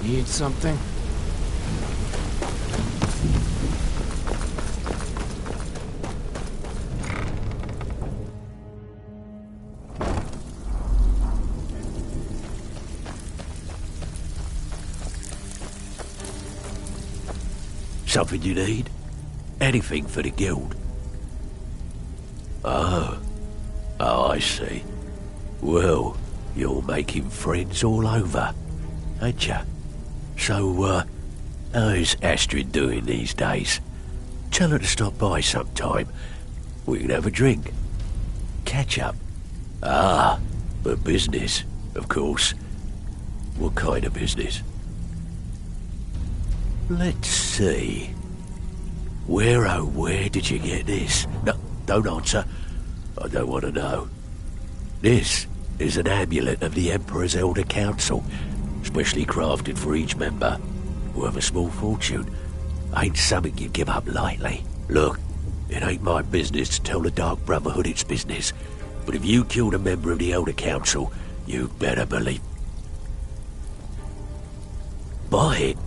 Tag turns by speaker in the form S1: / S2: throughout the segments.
S1: Need something?
S2: Something you need? Anything for the guild? Oh, I see. Well, you're making friends all over, ain't ya? So, how's Astrid doing these days? Tell her to stop by sometime. We can have a drink. Catch up. Ah, but business, of course. What kind of business? Let's see. Where did you get this? No, don't answer. I don't want to know. This is an amulet of the Emperor's Elder Council, specially crafted for each member, worth a small fortune. Ain't something you give up lightly. Look, it ain't my business to tell the Dark Brotherhood its business, but if you killed a member of the Elder Council, you better believe. Buy it.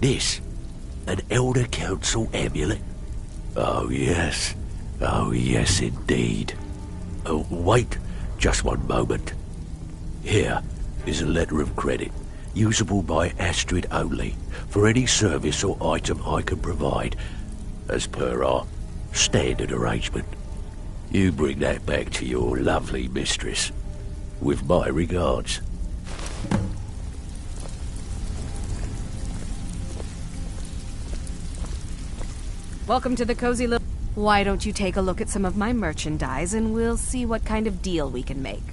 S2: This. An Elder Council amulet? Oh yes indeed. Oh, wait, just one moment. Here is a letter of credit, usable by Astrid only, for any service or item I can provide, as per our standard arrangement. You bring that back to your lovely mistress, with my regards.
S3: Welcome to the cozy little... Why don't you take a look at some of my merchandise and we'll see what kind of deal we can make.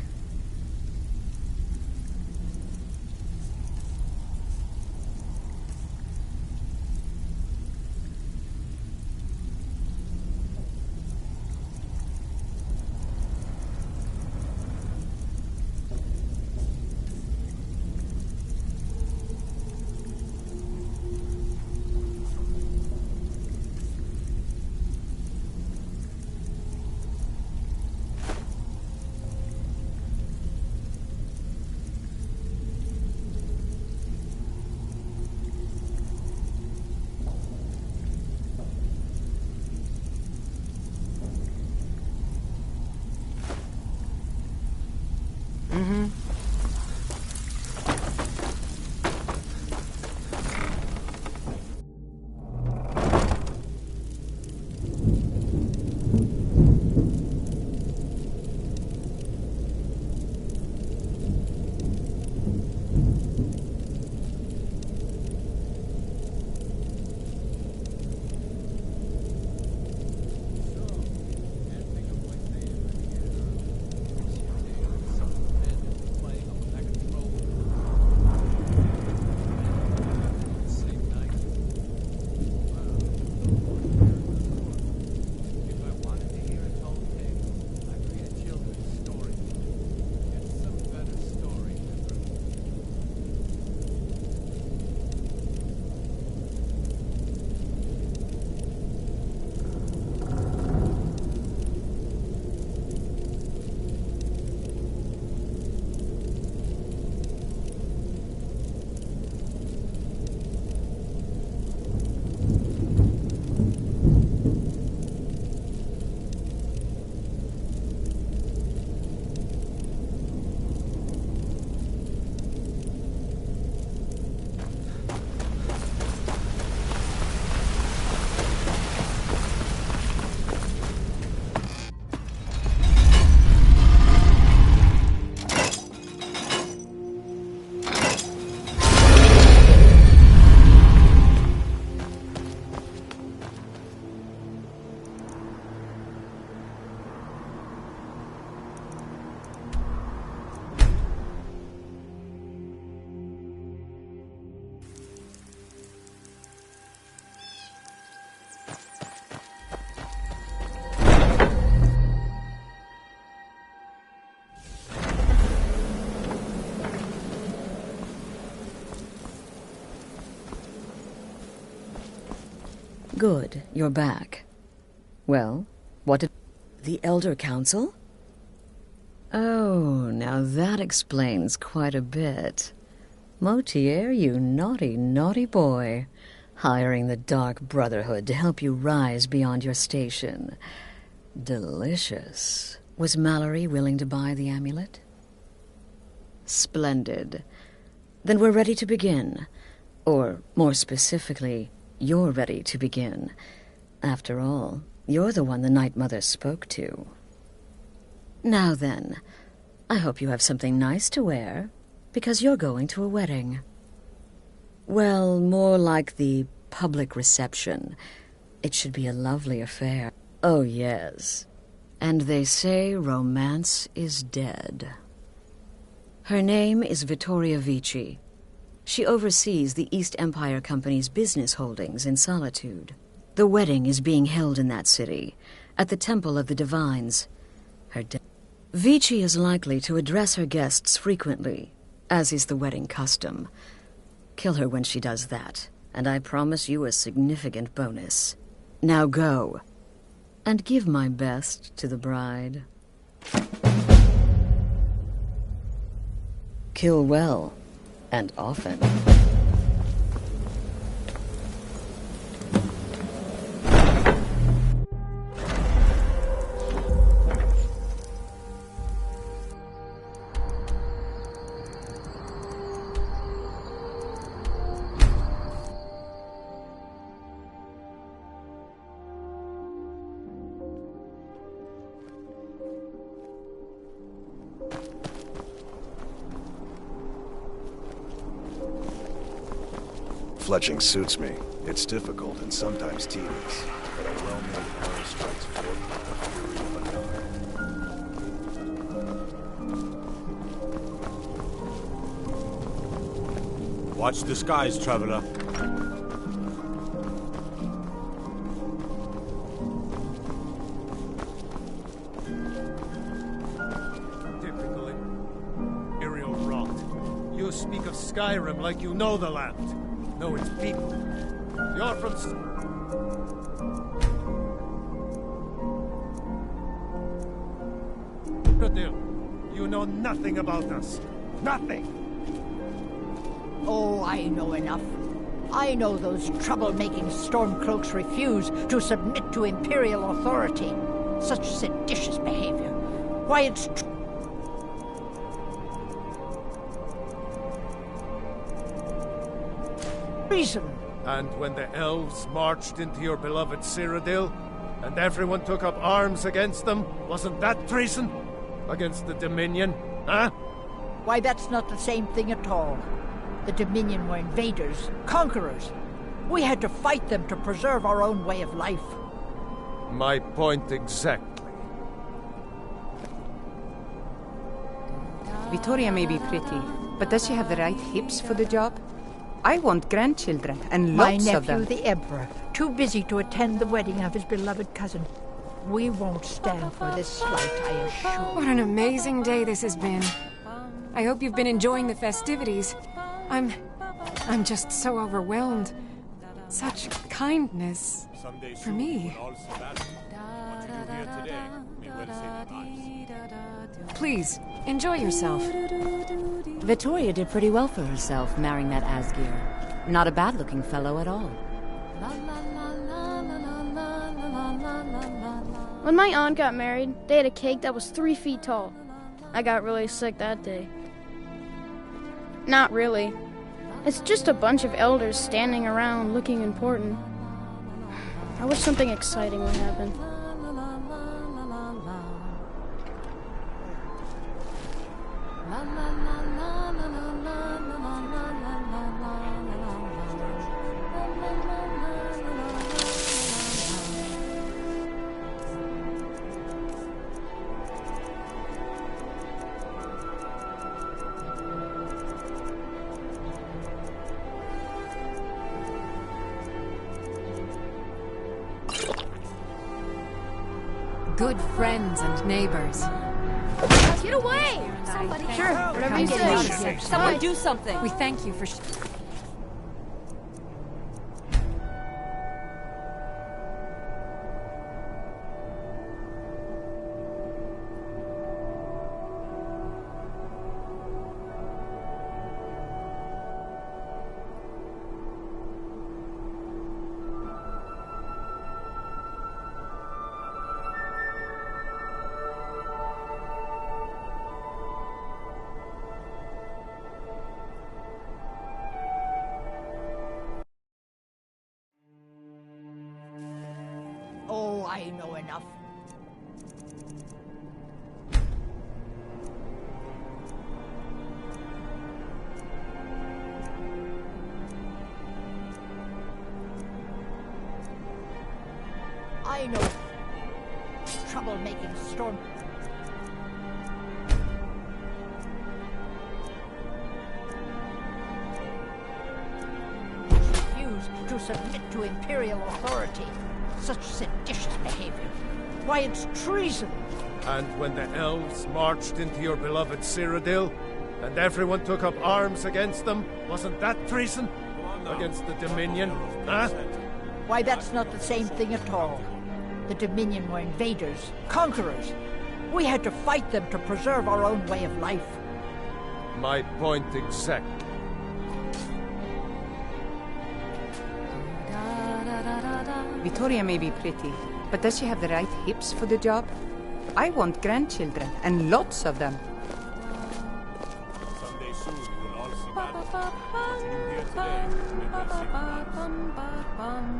S4: Good, you're back. Well, what did... The Elder Council? Oh, now that explains quite a bit. Motier, you naughty, naughty boy. Hiring the Dark Brotherhood to help you rise beyond your station. Delicious. Was Mallory willing to buy the amulet? Splendid. Then we're ready to begin. Or, more specifically, you're ready to begin. After all, you're the one the Night Mother spoke to. Now then, I hope you have something nice to wear, because you're going to a wedding. Well, more like the public reception. It should be a lovely affair. Oh, yes. And they say romance is dead. Her name is Vittoria Vici. She oversees the East Empire Company's business holdings in Solitude. The wedding is being held in that city, at the Temple of the Divines. Vici is likely to address her guests frequently, as is the wedding custom. Kill her when she does that, and I promise you a significant bonus. Now go, and give my best to the bride. Kill well, and often.
S1: Fletching suits me. It's difficult and sometimes tedious, but a well-made arrow strikes forth with the fury of a gun.
S5: Watch the skies, traveler.
S6: Typical Imperial rot. You speak of Skyrim like you know the land. Know its people. You're from... Cyrodiil, you know nothing about us. Nothing!
S7: Oh, I know enough. I know those trouble-making Stormcloaks refuse to submit to Imperial authority. Such seditious behavior. Why, it's... treason.
S6: And when the elves marched into your beloved Cyrodiil, and everyone took up arms against them, wasn't that treason? Against the Dominion, huh?
S7: Why, that's not the same thing at all. The Dominion were invaders, conquerors. We had to fight them to preserve our own way of life.
S6: My point exactly.
S8: Vittoria may be pretty, but does she have the right hips for the job? I want grandchildren, and
S7: My
S8: lots of
S7: nephew,
S8: them.
S7: the Emperor, too busy to attend the wedding of his beloved cousin. We won't stand for this slight, I assure.
S3: What an amazing day this has been. I hope you've been enjoying the festivities. I'm just so overwhelmed. Such kindness
S5: Someday
S3: for
S5: soon,
S3: me.
S5: when all's Sebastian. What you do here today may well save lives.
S3: Please, enjoy yourself.
S9: Vittoria did pretty well for herself, marrying that Asgeir. Not a bad-looking fellow at all.
S10: When my aunt got married, they had a cake that was 3 feet tall. I got really sick that day. Not really. It's just a bunch of elders standing around looking important. I wish something exciting would happen.
S3: Good friends and neighbors.
S10: Get away!
S3: Somebody,
S10: Sure, whatever you say.
S9: Someone do something!
S3: We thank you for...
S7: I know enough. I know trouble-making storm. Refuse to submit to Imperial authority. Such seditious behavior. Why, it's treason.
S6: And when the elves marched into your beloved Cyrodiil, and everyone took up arms against them, wasn't that treason? Against the Dominion, huh?
S7: Why, that's not the same thing at all. The Dominion were invaders, conquerors. We had to fight them to preserve our own way of life.
S6: My point exactly.
S8: Vittoria may be pretty, but does she have the right hips for the job? I want grandchildren, and lots of them.
S5: Someday soon you will all see magic. Continue here today to make us sing tonight.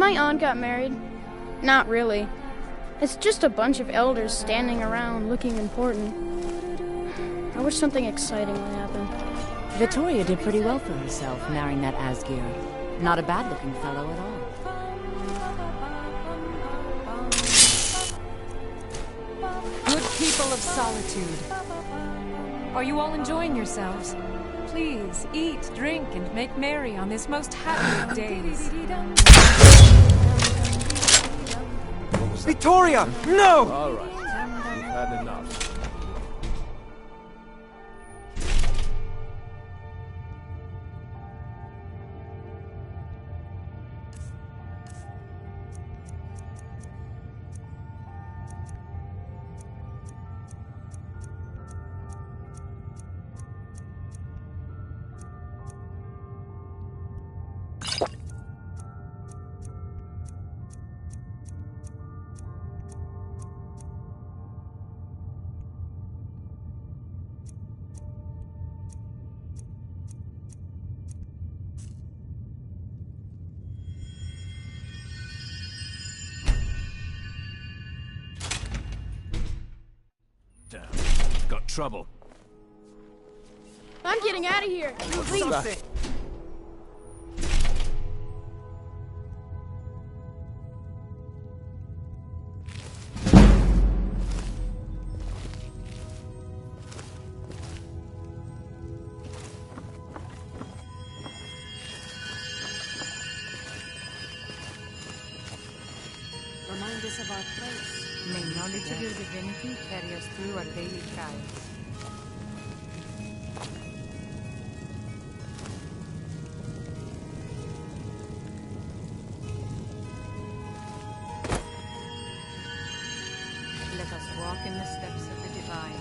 S10: my aunt got married? Not really. It's just a bunch of elders standing around looking important. I wish something exciting would happen.
S9: Vittoria did pretty well for herself, marrying that Asgeir. Not a bad-looking fellow at all.
S3: Good people of Solitude. Are you all enjoying yourselves? Please, eat, drink, and make merry on this most happy of days.
S11: Vittoria! No!
S6: All right. We've had enough.
S5: Damn. Got trouble.
S10: I'm getting out of here.
S6: Please.
S3: Remind us of our place.
S8: May knowledge of your divinity carry us through our daily trials. Let us walk in the steps of the divine.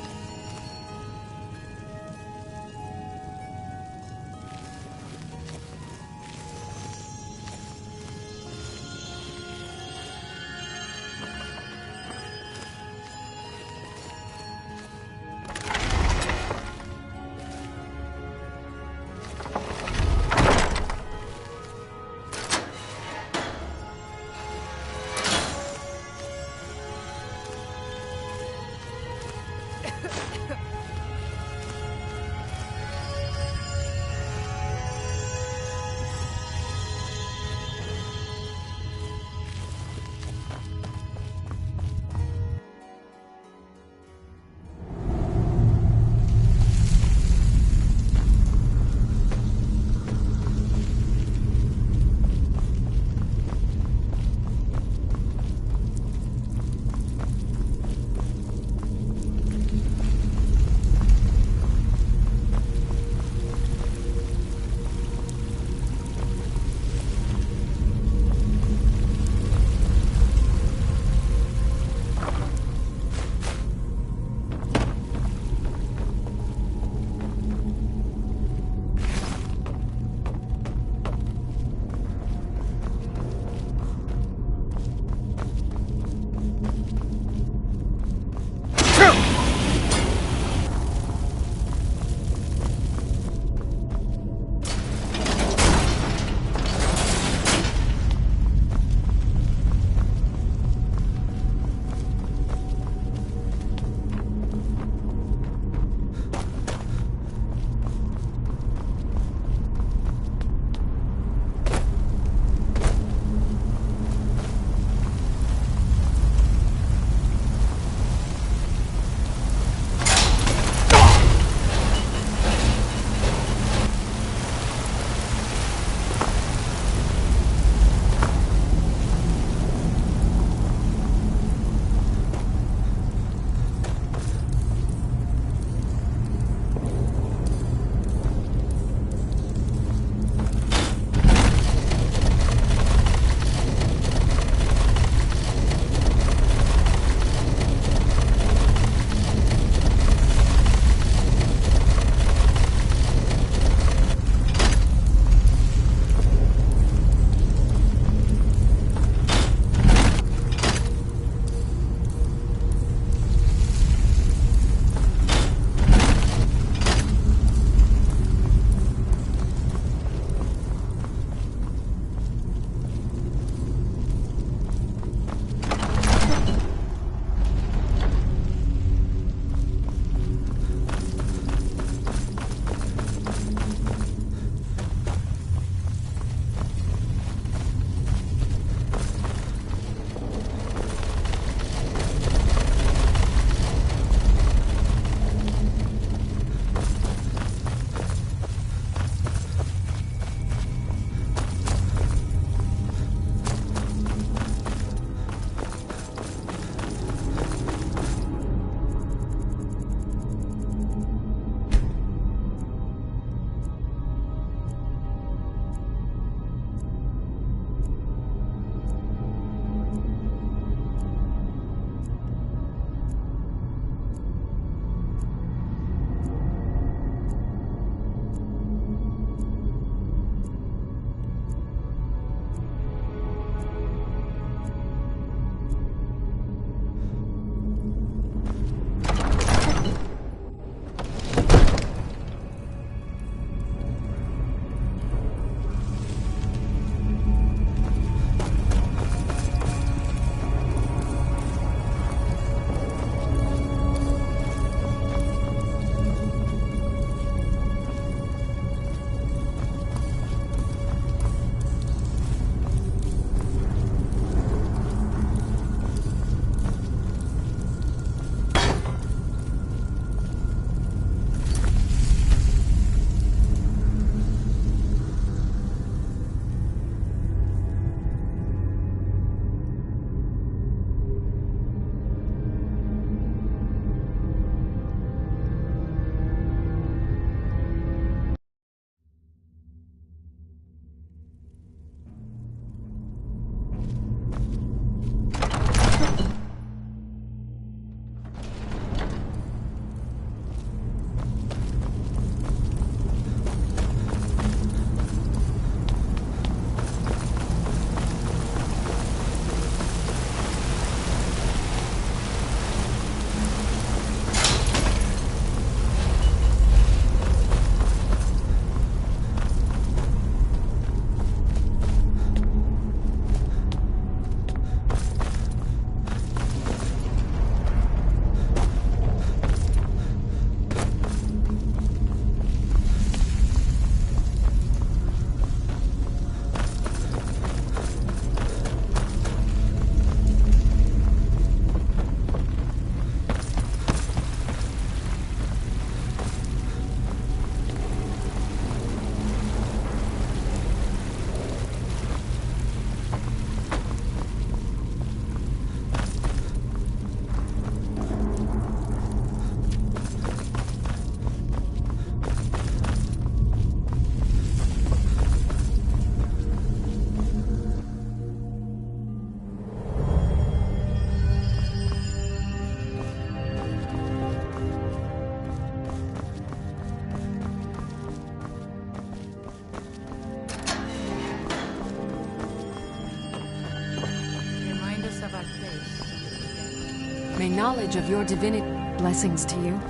S3: May knowledge of your divinity blessings to you.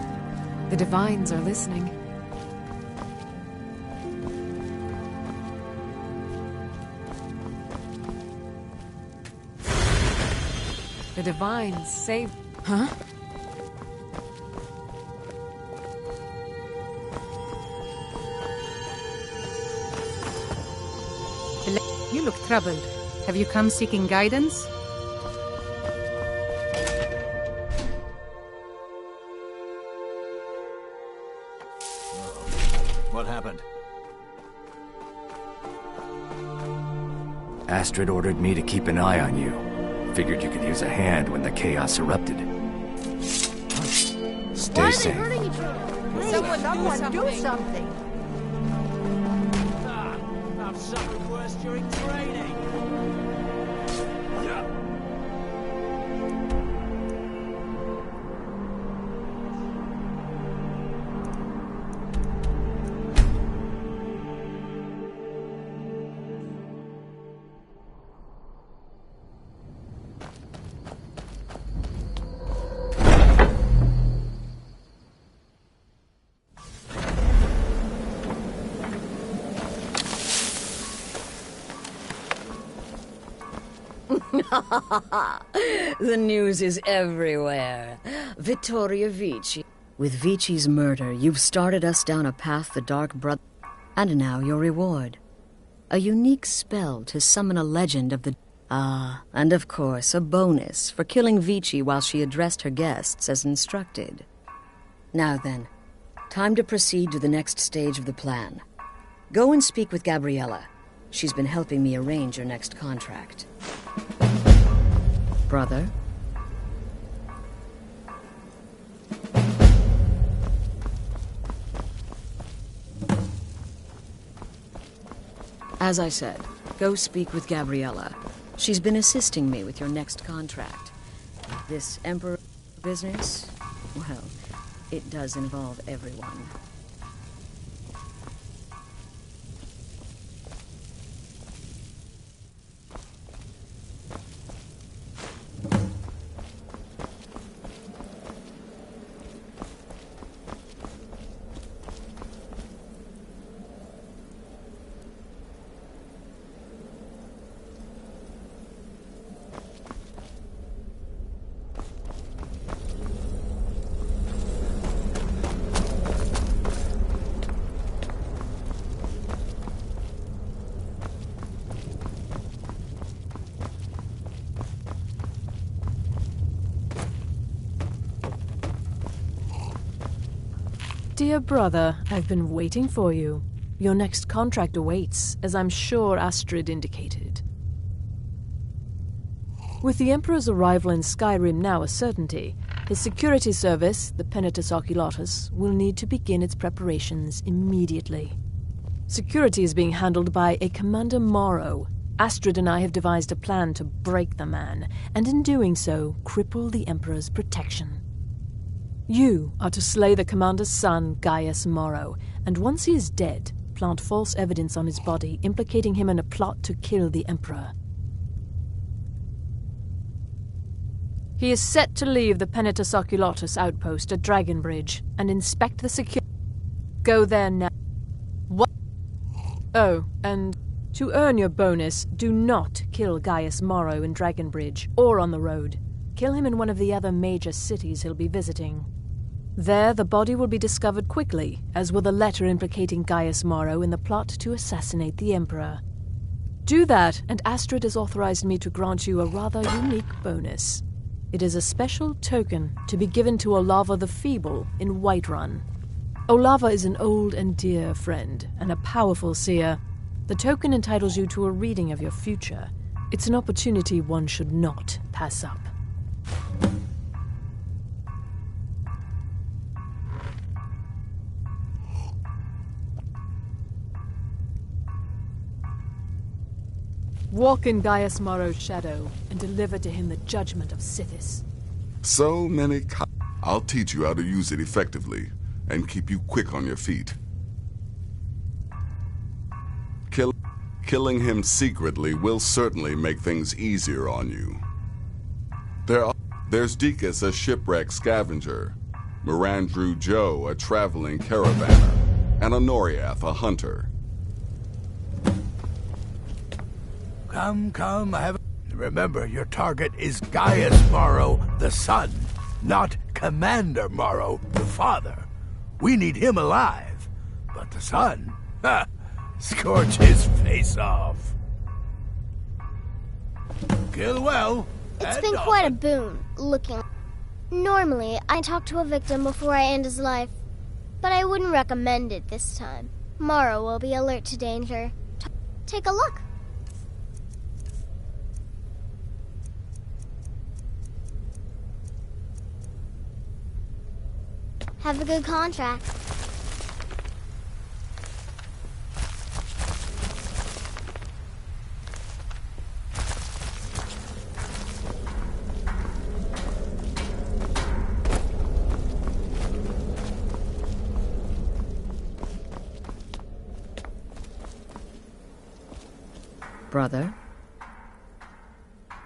S3: The divines are listening. The divines saved... Huh?
S8: You look troubled. Have you come seeking guidance?
S11: What happened?
S12: Astrid ordered me to keep an eye on you. Figured you could use a hand when the chaos erupted. Stay safe.
S7: Hurting each other? Someone do something.
S11: I've suffered worse during training.
S4: The news is everywhere. Vittoria Vici. With Vici's murder, you've started us down a path the Dark Brother... And now your reward. A unique spell to summon a legend of the... Ah, and of course, a bonus for killing Vici while she addressed her guests as instructed. Now then, time to proceed to the next stage of the plan. Go and speak with Gabriella. She's been helping me arrange your next contract. Brother? As I said, go speak with Gabriella. She's been assisting me with your next contract. This Emperor business, well, it does involve everyone.
S13: Dear brother, I've been waiting for you. Your next contract awaits, as I'm sure Astrid indicated. With the Emperor's arrival in Skyrim now a certainty, his security service, the Penitus Oculatus, will need to begin its preparations immediately. Security is being handled by a Commander Morrow. Astrid and I have devised a plan to break the man, and in doing so, cripple the Emperor's protection. You are to slay the Commander's son, Gaius Morrow, and once he is dead, plant false evidence on his body, implicating him in a plot to kill the Emperor. He is set to leave the Penitus Oculatus outpost at Dragonbridge and inspect the security. Go there now. What? Oh, and to earn your bonus, do not kill Gaius Morrow in Dragonbridge or on the road. Kill him in one of the other major cities he'll be visiting. There, the body will be discovered quickly, as will the letter implicating Gaius Morrow in the plot to assassinate the Emperor. Do that, and Astrid has authorized me to grant you a rather unique bonus. It is a special token to be given to Olava the Feeble in Whiterun. Olava is an old and dear friend, and a powerful seer. The token entitles you to a reading of your future. It's an opportunity one should not pass up. Walk in Gaius Morrow's shadow and deliver to him the judgment of Sithis.
S14: So many I'll teach you how to use it effectively and keep you quick on your feet. Killing him secretly will certainly make things easier on you. There's Deacus, a shipwreck scavenger. Mirandru Joe, a traveling caravaner. And Honoriath, a hunter.
S15: Come, I have... Remember, your target is Gaius Morrow, the son, not Commander Morrow, the father. We need him alive. But the son? Ha! Scorch his face off. Kill well.
S16: It's been quite a boon, looking. Normally, I talk to a victim before I end his life, but I wouldn't recommend it this time. Morrow will be alert to danger. Take a look. Have a good contract.
S4: Brother,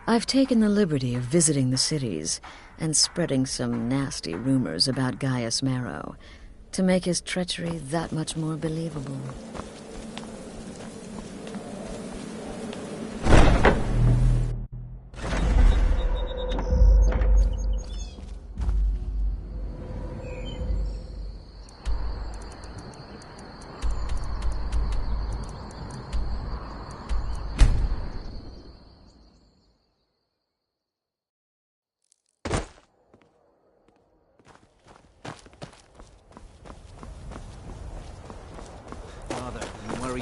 S4: I've taken the liberty of visiting the cities and spreading some nasty rumors about Gaius Marrow to make his treachery that much more believable.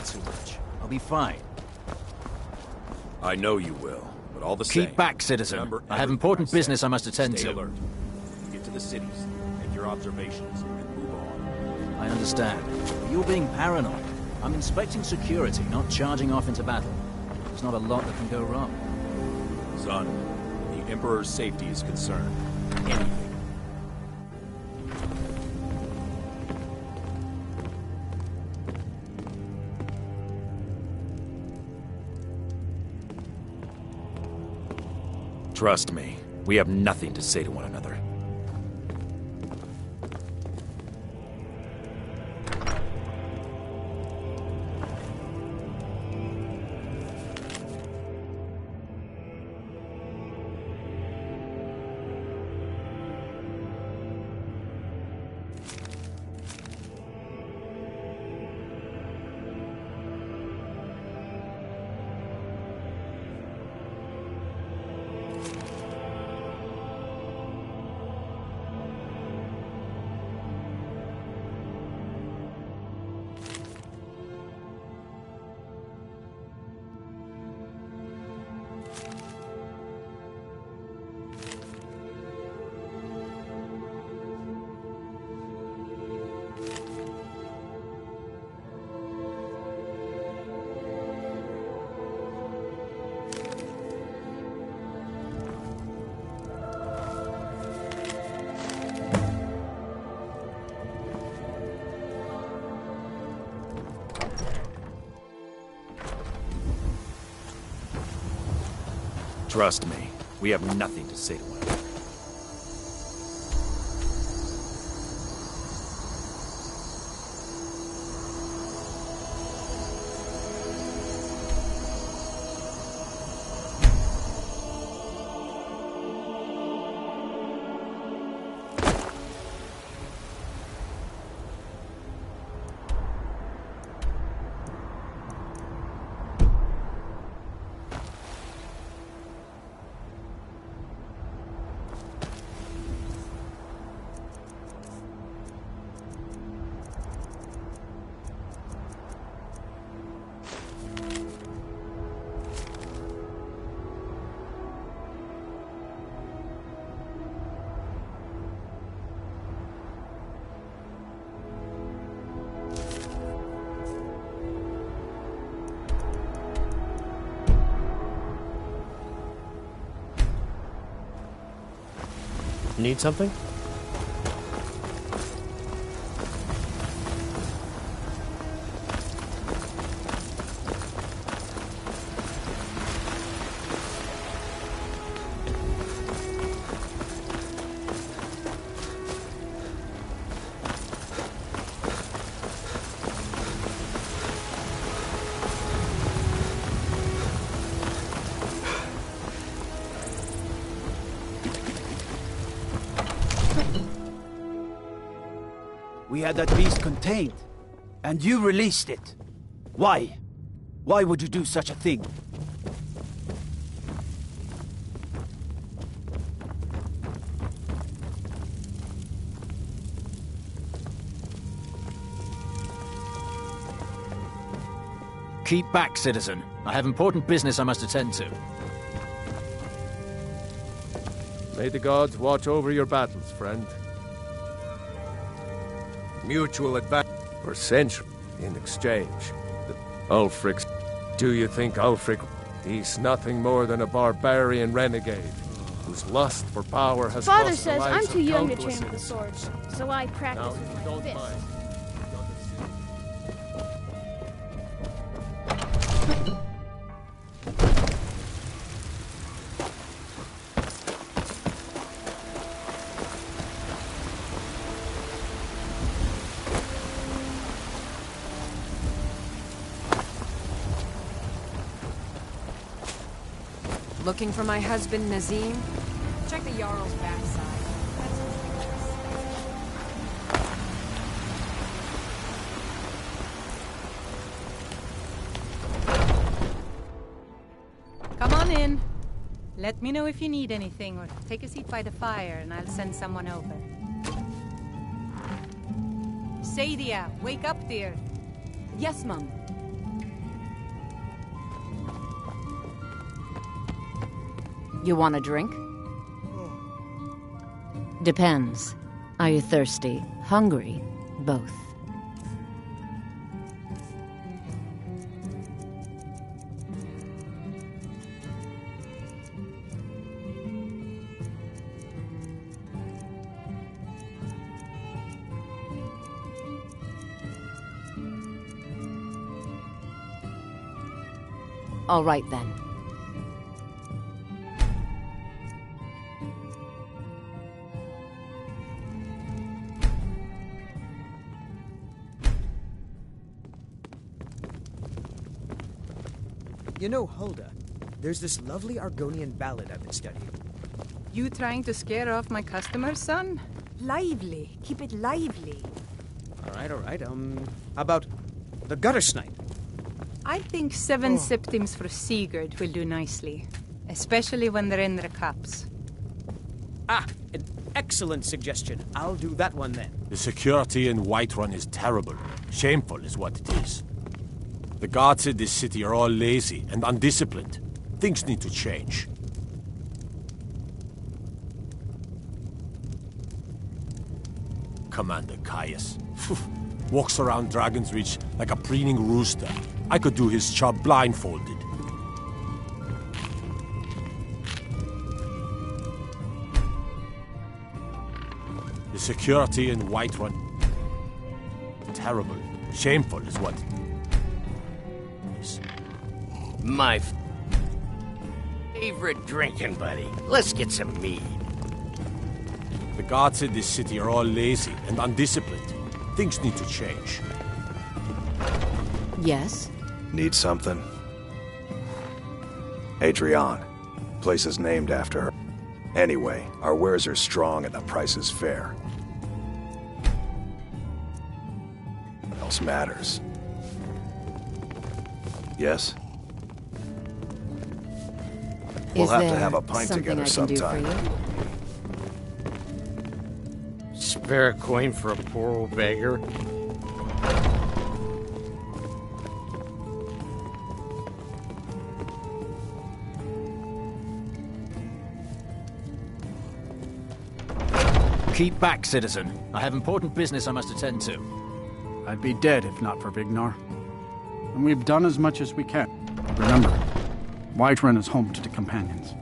S11: Too much. I'll be fine.
S12: I know you will, but all the same...
S11: Keep back, citizen. I have important business I must attend
S12: Stay
S11: to.
S12: alert. Get to the cities, make your observations, and move on.
S11: I understand. But you're being paranoid. I'm inspecting security, not charging off into battle. There's not a lot that can go wrong.
S12: Son, the Emperor's safety is concerned. Anything. Trust me, we have nothing to say to one another. Trust me, we have nothing to say to one another.
S17: Need something? We had that beast contained, and you released it. Why? Why would you do such a thing?
S11: Keep back, citizen. I have important business I must attend to.
S6: May the gods watch over your battles, friend. Mutual advantage for centuries in exchange. Ulfric, do you think Ulfric? He's nothing more than a barbarian renegade whose lust for power has
S10: Father
S6: cost the
S10: says I'm
S6: lives
S10: too
S6: of
S10: young to
S6: countless
S10: train with the sword, so I practice
S6: Now,
S10: with
S6: if you
S10: my
S6: don't
S10: fists.
S6: mind.
S3: Looking for my husband, Nazim? Check the Jarl's backside. That's
S8: Come on in. Let me know if you need anything, or take a seat by the fire and I'll send someone over. Sadia, wake up, dear.
S9: Yes, Mum. You want a drink? Depends. Are you thirsty? Hungry? Both. All right, then.
S18: You know, Hulda, there's this lovely Argonian ballad I've been studying.
S8: You trying to scare off my customers, son? Lively. Keep it lively.
S18: All right. How about the gutter snipe?
S8: I think 7 septims for Sigurd will do nicely. Especially when they're in their cups.
S18: Ah, an excellent suggestion. I'll do that one then.
S19: The security in Whiterun is terrible. Shameful is what it is. The guards in this city are all lazy and undisciplined. Things need to change. Commander Caius. Walks around Dragon's Reach like a preening rooster. I could do his job blindfolded. The security in Whiterun... terrible. Shameful is what...
S2: My favorite drinking buddy. Let's get some mead.
S19: The guards in this city are all lazy and undisciplined. Things need to change.
S9: Yes?
S1: Need something? Adrienne. Place is named after her. Anyway, our wares are strong and the price is fair. What else matters? Yes? We'll have to have a pint together sometime.
S2: Spare a coin for a poor old beggar?
S11: Keep back, citizen. I have important business I must attend to.
S20: I'd be dead if not for Vignar. And we've done as much as we can. Remember, Whiterun is home to the Companions.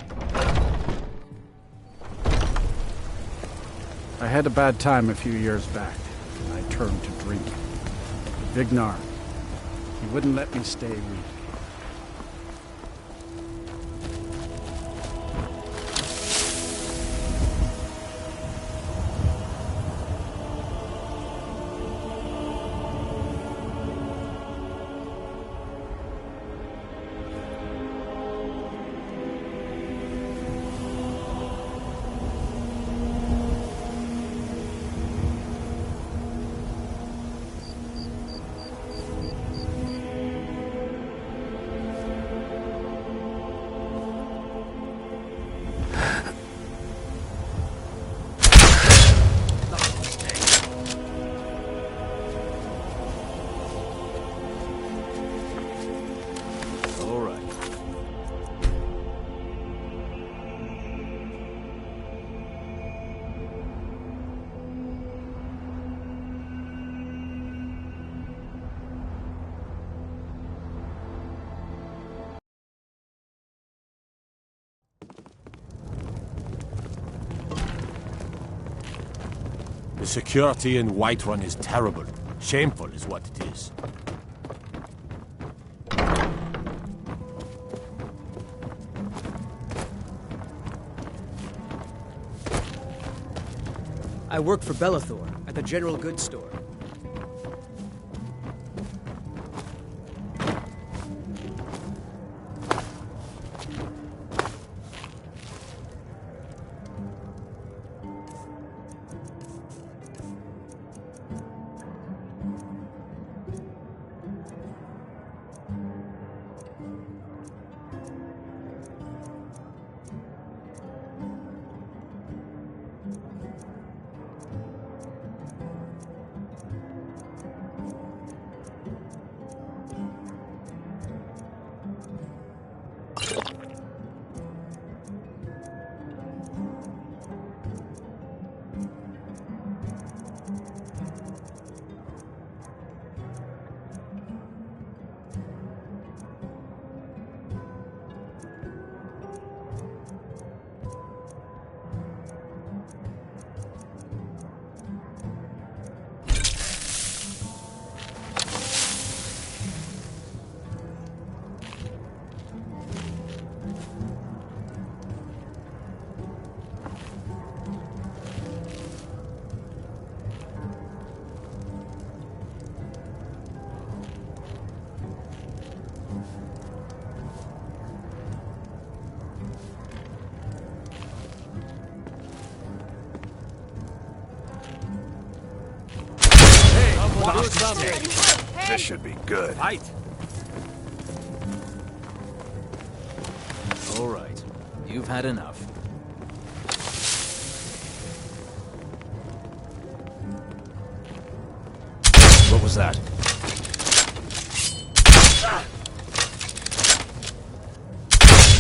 S20: I had a bad time a few years back, and I turned to drinking. Vignar, he wouldn't let me stay weak.
S19: The security in Whiterun is terrible. Shameful is what it is.
S18: I work for Bellathor at the general goods store.
S1: This should be good.
S11: Right. All right. You've had enough.
S12: What was that?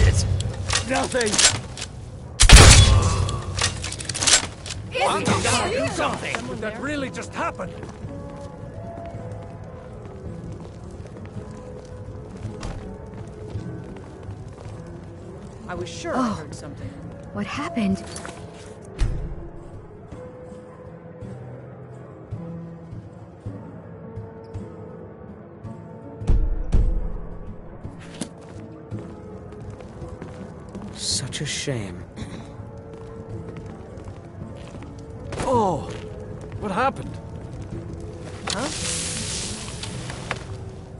S11: It's nothing.
S15: I'm gonna do something. That really just happened.
S8: I was sure I heard something.
S21: What happened?
S18: Such a shame.
S17: Oh! What happened?
S18: Huh?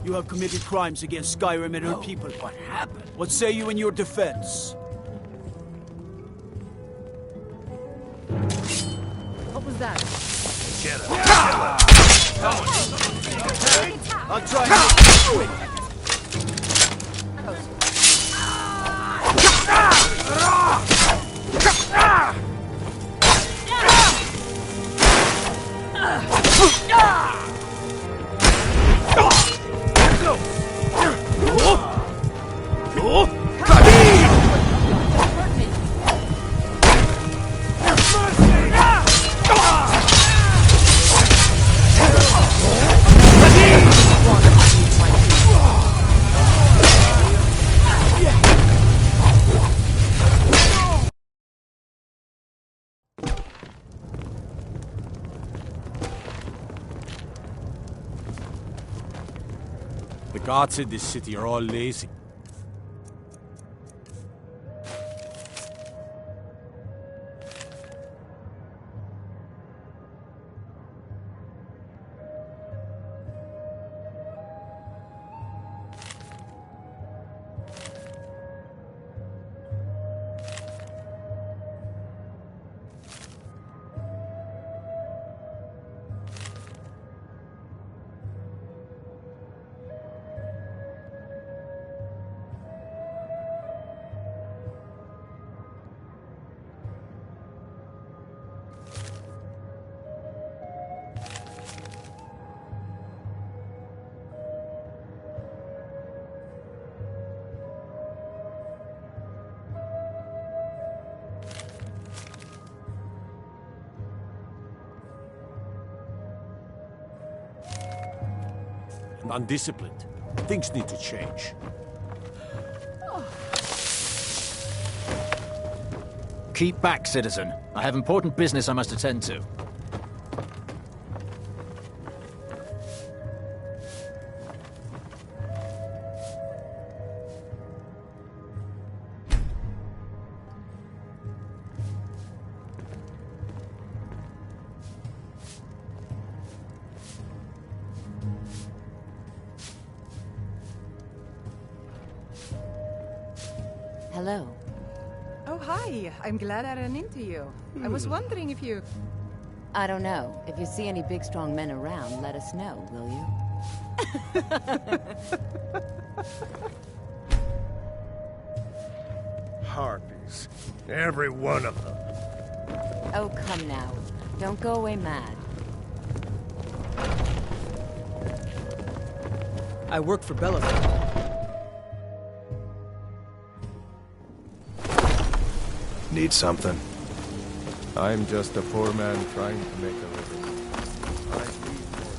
S17: You have committed crimes against Skyrim and her people. What happened? What say you in your defense?
S8: What was that?
S15: Get him.
S17: I'll try and do it.
S19: The guards in this city are all lazy. And undisciplined. Things need to change.
S11: Keep back, citizen. I have important business I must attend to.
S9: Hello.
S8: Oh, hi. I'm glad I ran into you. I was wondering if you...
S9: I don't know. If you see any big, strong men around, let us know, will you?
S6: Harpies. Every one of them.
S9: Oh, come now. Don't go away mad.
S18: I work for Bellathor.
S1: Need something?
S6: I'm just a poor man trying to make a living. I need more.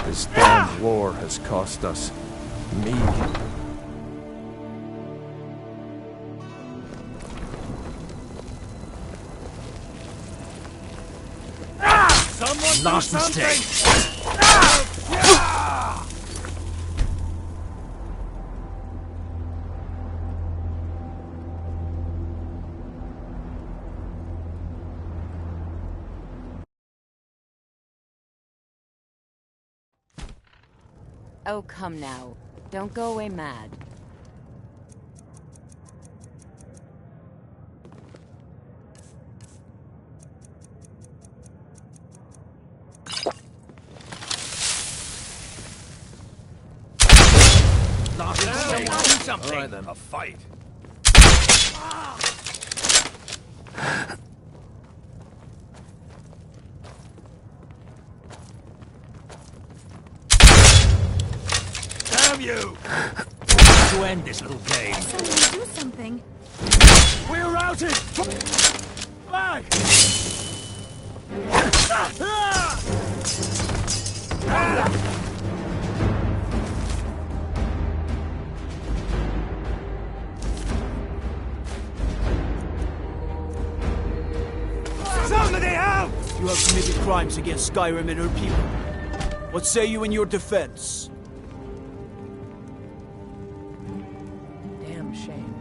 S6: This damn war has cost us. Me.
S5: Someone
S19: Last
S5: do something!
S19: mistake.
S9: Oh, come now. Don't go away mad.
S19: Last mistake.
S5: Do something!
S1: Alright then, a fight.
S19: Damn you! To end this little game.
S10: Somebody do something.
S19: We're routed! Flag!
S17: Somebody help! You have committed crimes against Skyrim and her people. What say you in your defense?
S8: Damn shame.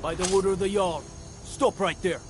S17: By the order of the Jarl. Stop right there.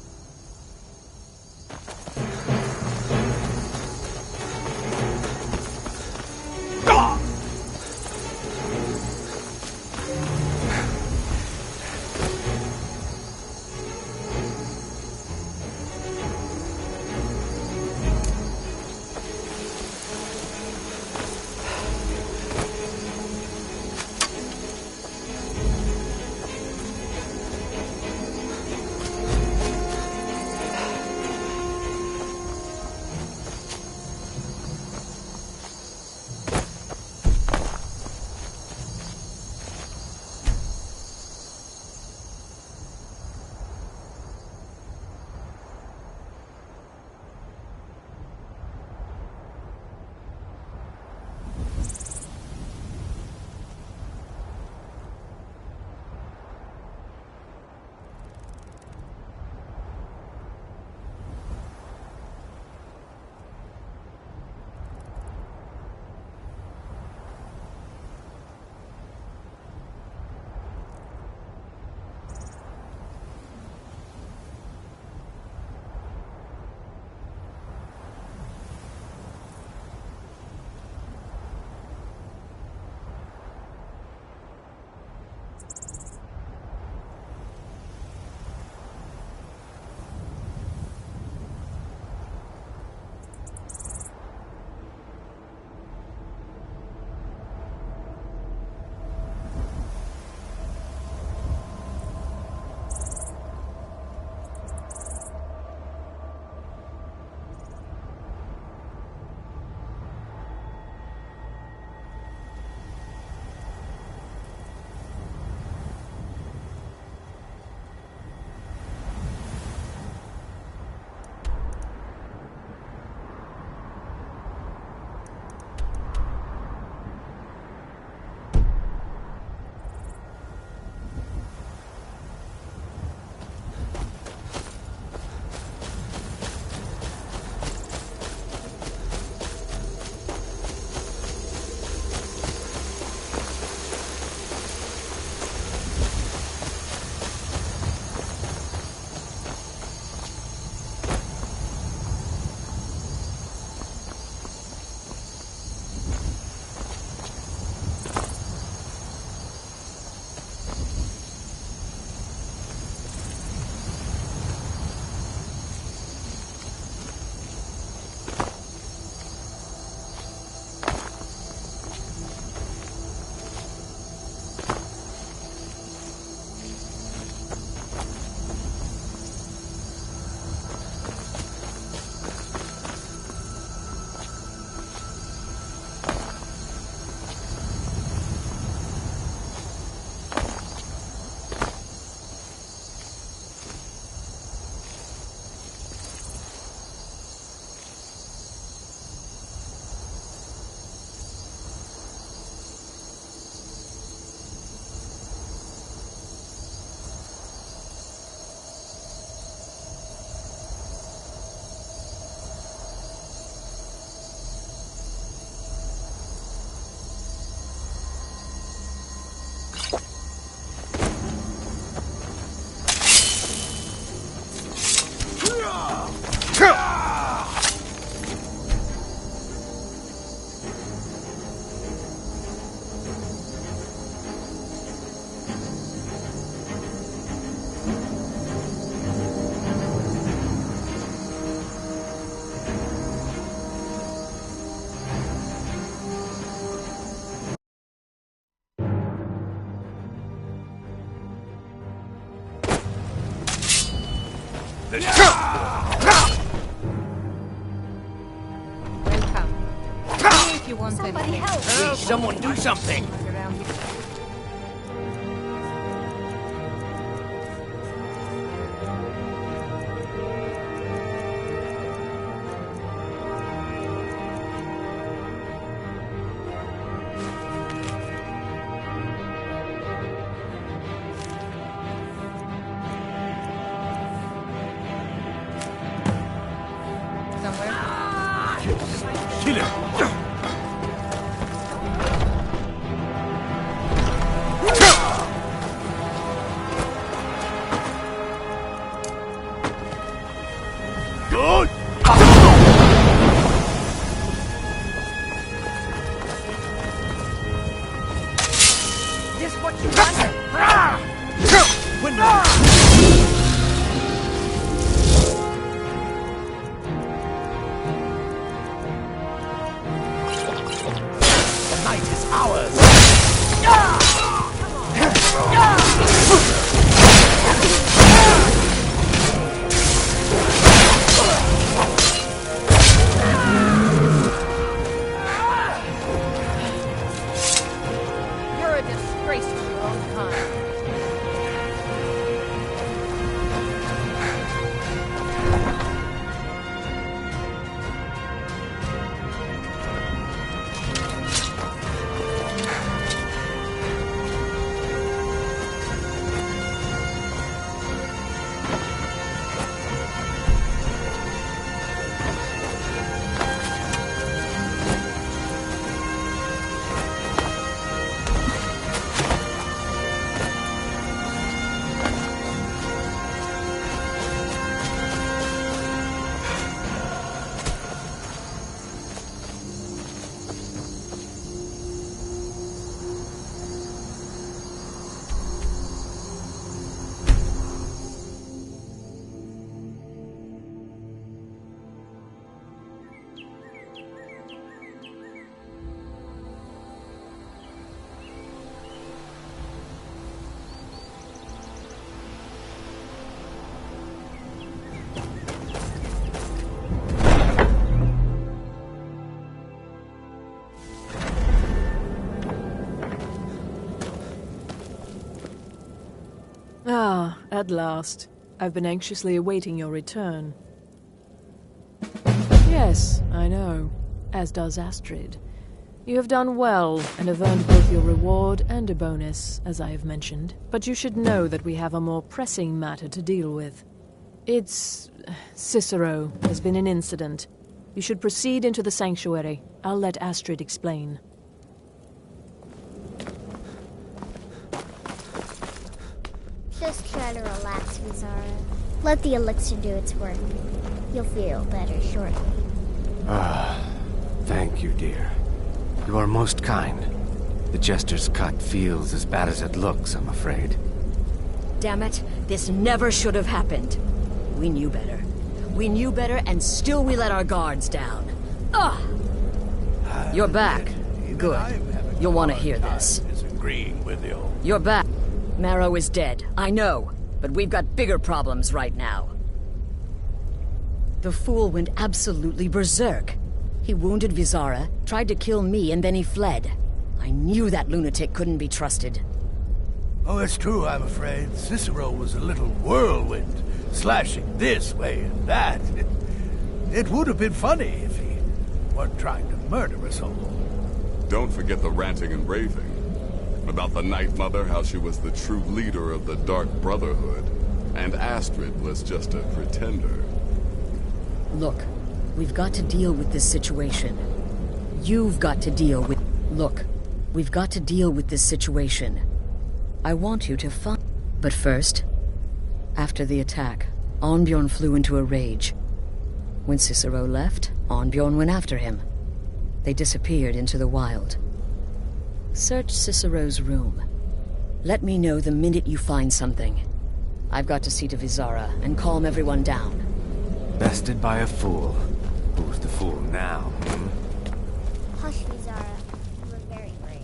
S8: Welcome. If you want
S7: Somebody
S8: anything.
S7: help!
S17: Please, someone do something!
S15: Kill him! ours!
S8: You're a disgrace to your own kind.
S13: Ah, at last. I've been anxiously awaiting your return. Yes, I know. As does Astrid. You have done well, and have earned both your reward and a bonus, as I have mentioned. But you should know that we have a more pressing matter to deal with. It's... Cicero. There's been an incident. You should proceed into the sanctuary. I'll let Astrid explain.
S16: Just try to relax, Vizara. Let the elixir do its work. You'll feel better shortly.
S12: Thank you, dear. You are most kind. The Jester's cut feels as bad as it looks, I'm afraid.
S4: Damn it, this never should have happened. We knew better. We knew better, and still we let our guards down. Ugh! You're back. Good. You'll want to hear this.
S15: Disagreeing with you.
S4: You're back. Marrow is dead, I know, but we've got bigger problems right now. The fool went absolutely berserk. He wounded Vizara, tried to kill me, and then he fled. I knew that lunatic couldn't be trusted.
S15: Oh, it's true, I'm afraid. Cicero was a little whirlwind, slashing this way and that. It would have been funny if he weren't trying to murder us all.
S14: Don't forget the ranting and raving. About the Night Mother, how she was the true leader of the Dark Brotherhood, and Astrid was just a pretender.
S4: Look, we've got to deal with this situation. You've got to deal with... Look, we've got to deal with this situation. I want you to find... But first, after the attack, Arnbjorn flew into a rage. When Cicero left, Arnbjorn went after him. They disappeared into the wild. Search Cicero's room. Let me know the minute you find something. I've got to see to Vizara and calm everyone down.
S12: Bested by a fool. Who's the fool now?
S16: Hush, Vizara. You were very brave.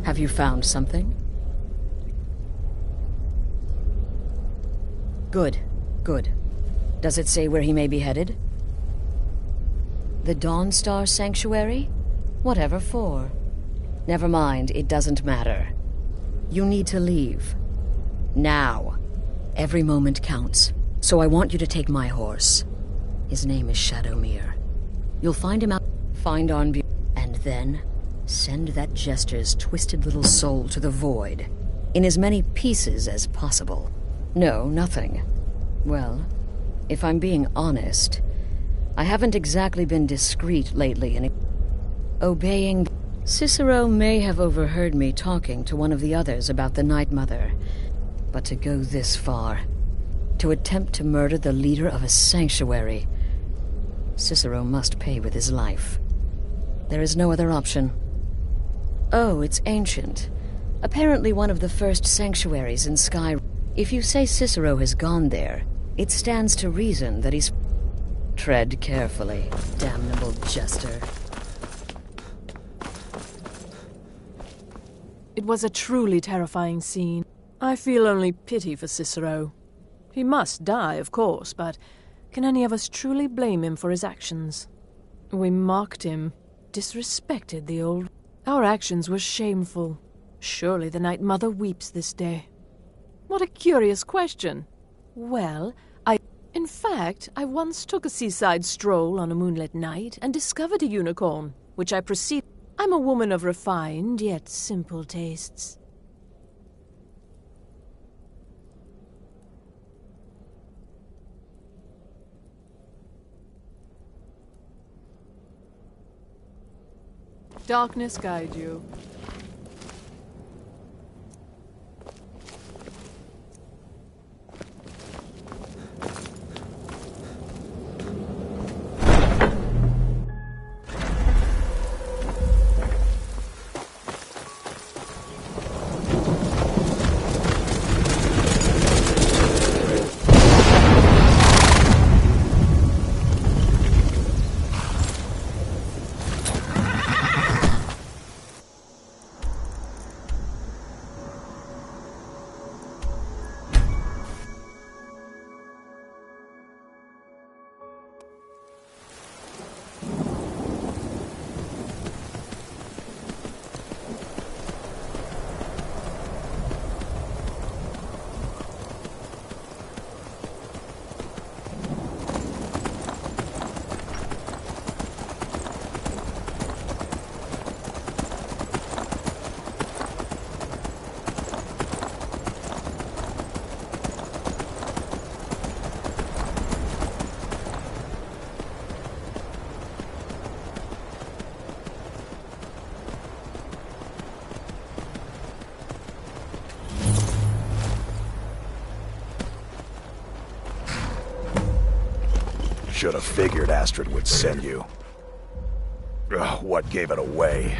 S4: Have you found something? Good. Good. Does it say where he may be headed? The Dawnstar Sanctuary? Whatever for. Never mind, it doesn't matter. You need to leave. Now. Every moment counts, so I want you to take my horse. His name is Shadowmere. You'll find him out, find on view, and then send that jester's twisted little soul to the void, in as many pieces as possible. No, nothing. Well, if I'm being honest, I haven't exactly been discreet lately in obeying. Cicero may have overheard me talking to one of the others about the Night Mother, but to go this far, to attempt to murder the leader of a sanctuary, Cicero must pay with his life. There is no other option. Oh, it's ancient. Apparently one of the first sanctuaries in Skyrim. If you say Cicero has gone there, it stands to reason that he's... Tread carefully, damnable jester.
S13: It was a truly terrifying scene. I feel only pity for Cicero. He must die, of course, but can any of us truly blame him for his actions? We mocked him, disrespected the old... Our actions were shameful. Surely the Night Mother weeps this day. What a curious question. Well, in fact, I once took a seaside stroll on a moonlit night and discovered a unicorn, which I proceeded... I'm a woman of refined yet simple tastes. Darkness guide you.
S1: Should have figured Astrid would send you. Ugh, what gave it away?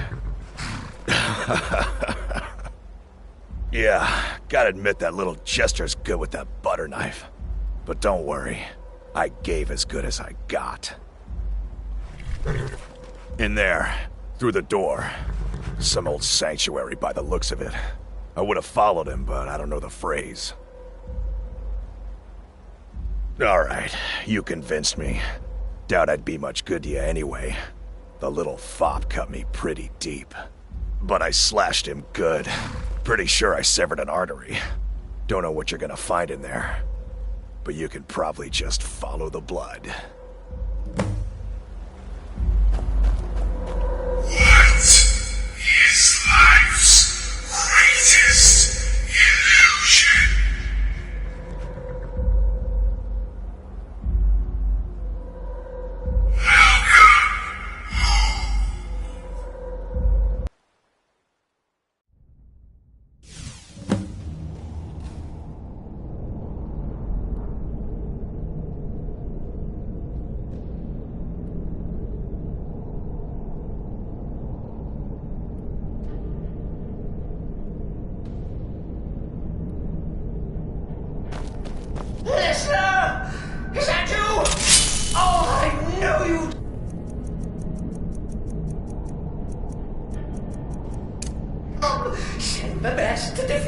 S1: Yeah, gotta admit that little jester's good with that butter knife. But don't worry, I gave as good as I got. In there, through the door. Some old sanctuary by the looks of it. I would have followed him, but I don't know the phrase. Alright, you convinced me. Doubt I'd be much good to you anyway. The little fop cut me pretty deep. But I slashed him good. Pretty sure I severed an artery. Don't know what you're gonna find in there. But you can probably just follow the blood.
S21: What is life's greatest illusion?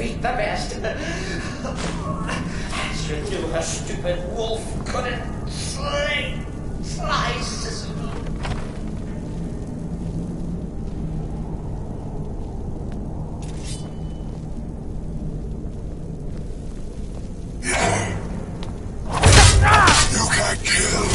S3: defeat the best. Astrid knew her stupid wolf couldn't slice.
S21: You can't kill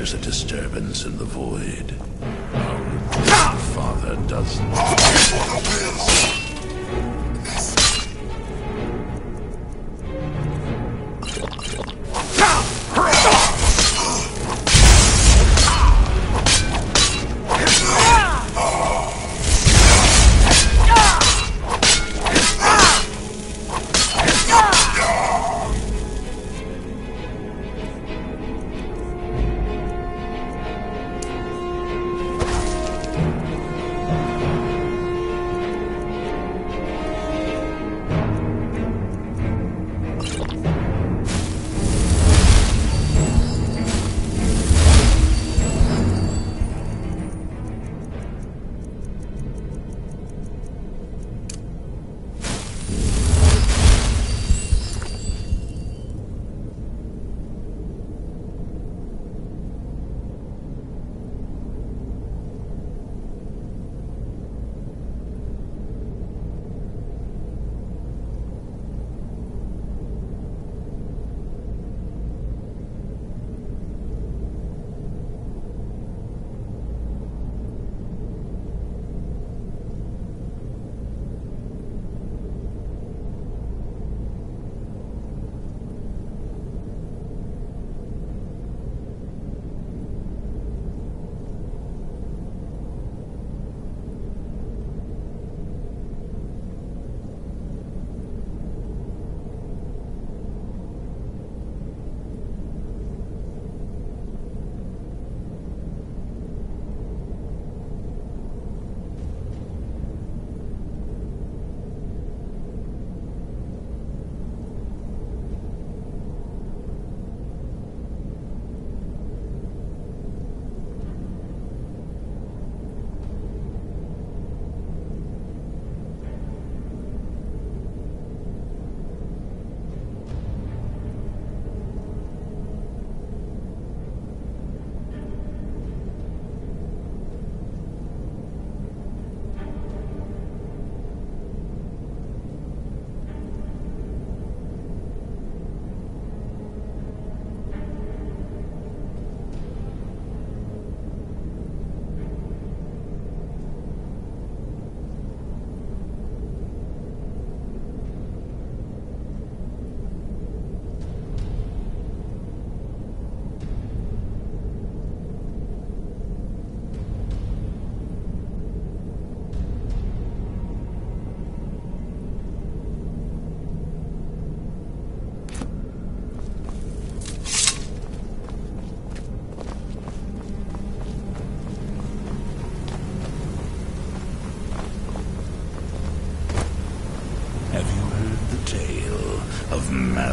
S22: There's a disturbance in the void. Our father doesn't.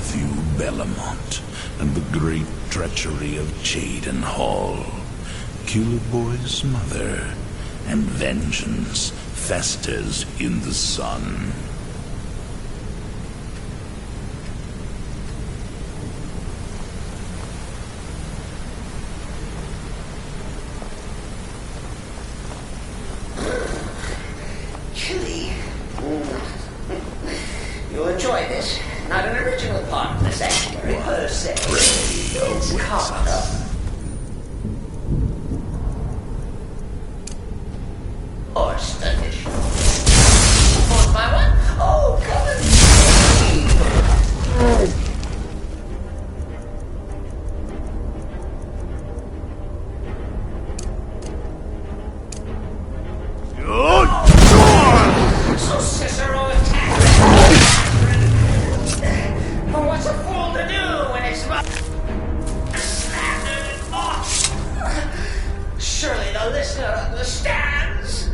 S22: Matthew Bellamont and the great treachery of Jaden Hall, Culebor's mother, and vengeance festers in the sun.
S3: Chili. You'll enjoy this. Not an original part of the sanctuary per se. It's carved up. Horse tradition. Want my one? Oh, come and So Cicero attacked. But what's a fool to do when it's slandered and mocked? Surely the listener understands.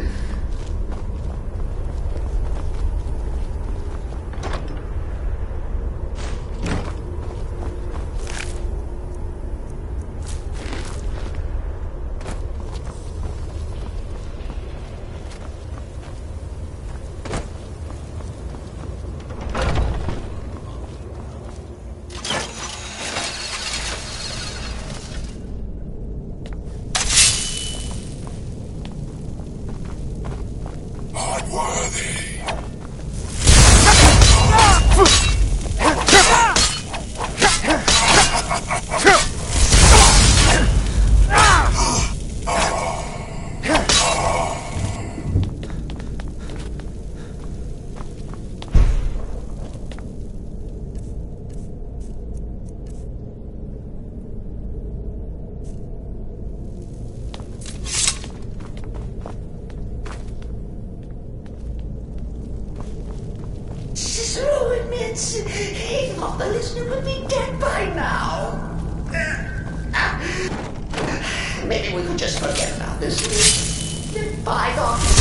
S3: Cicero admits he thought the listener would be dead by now. Maybe we could just forget about this. Bygones.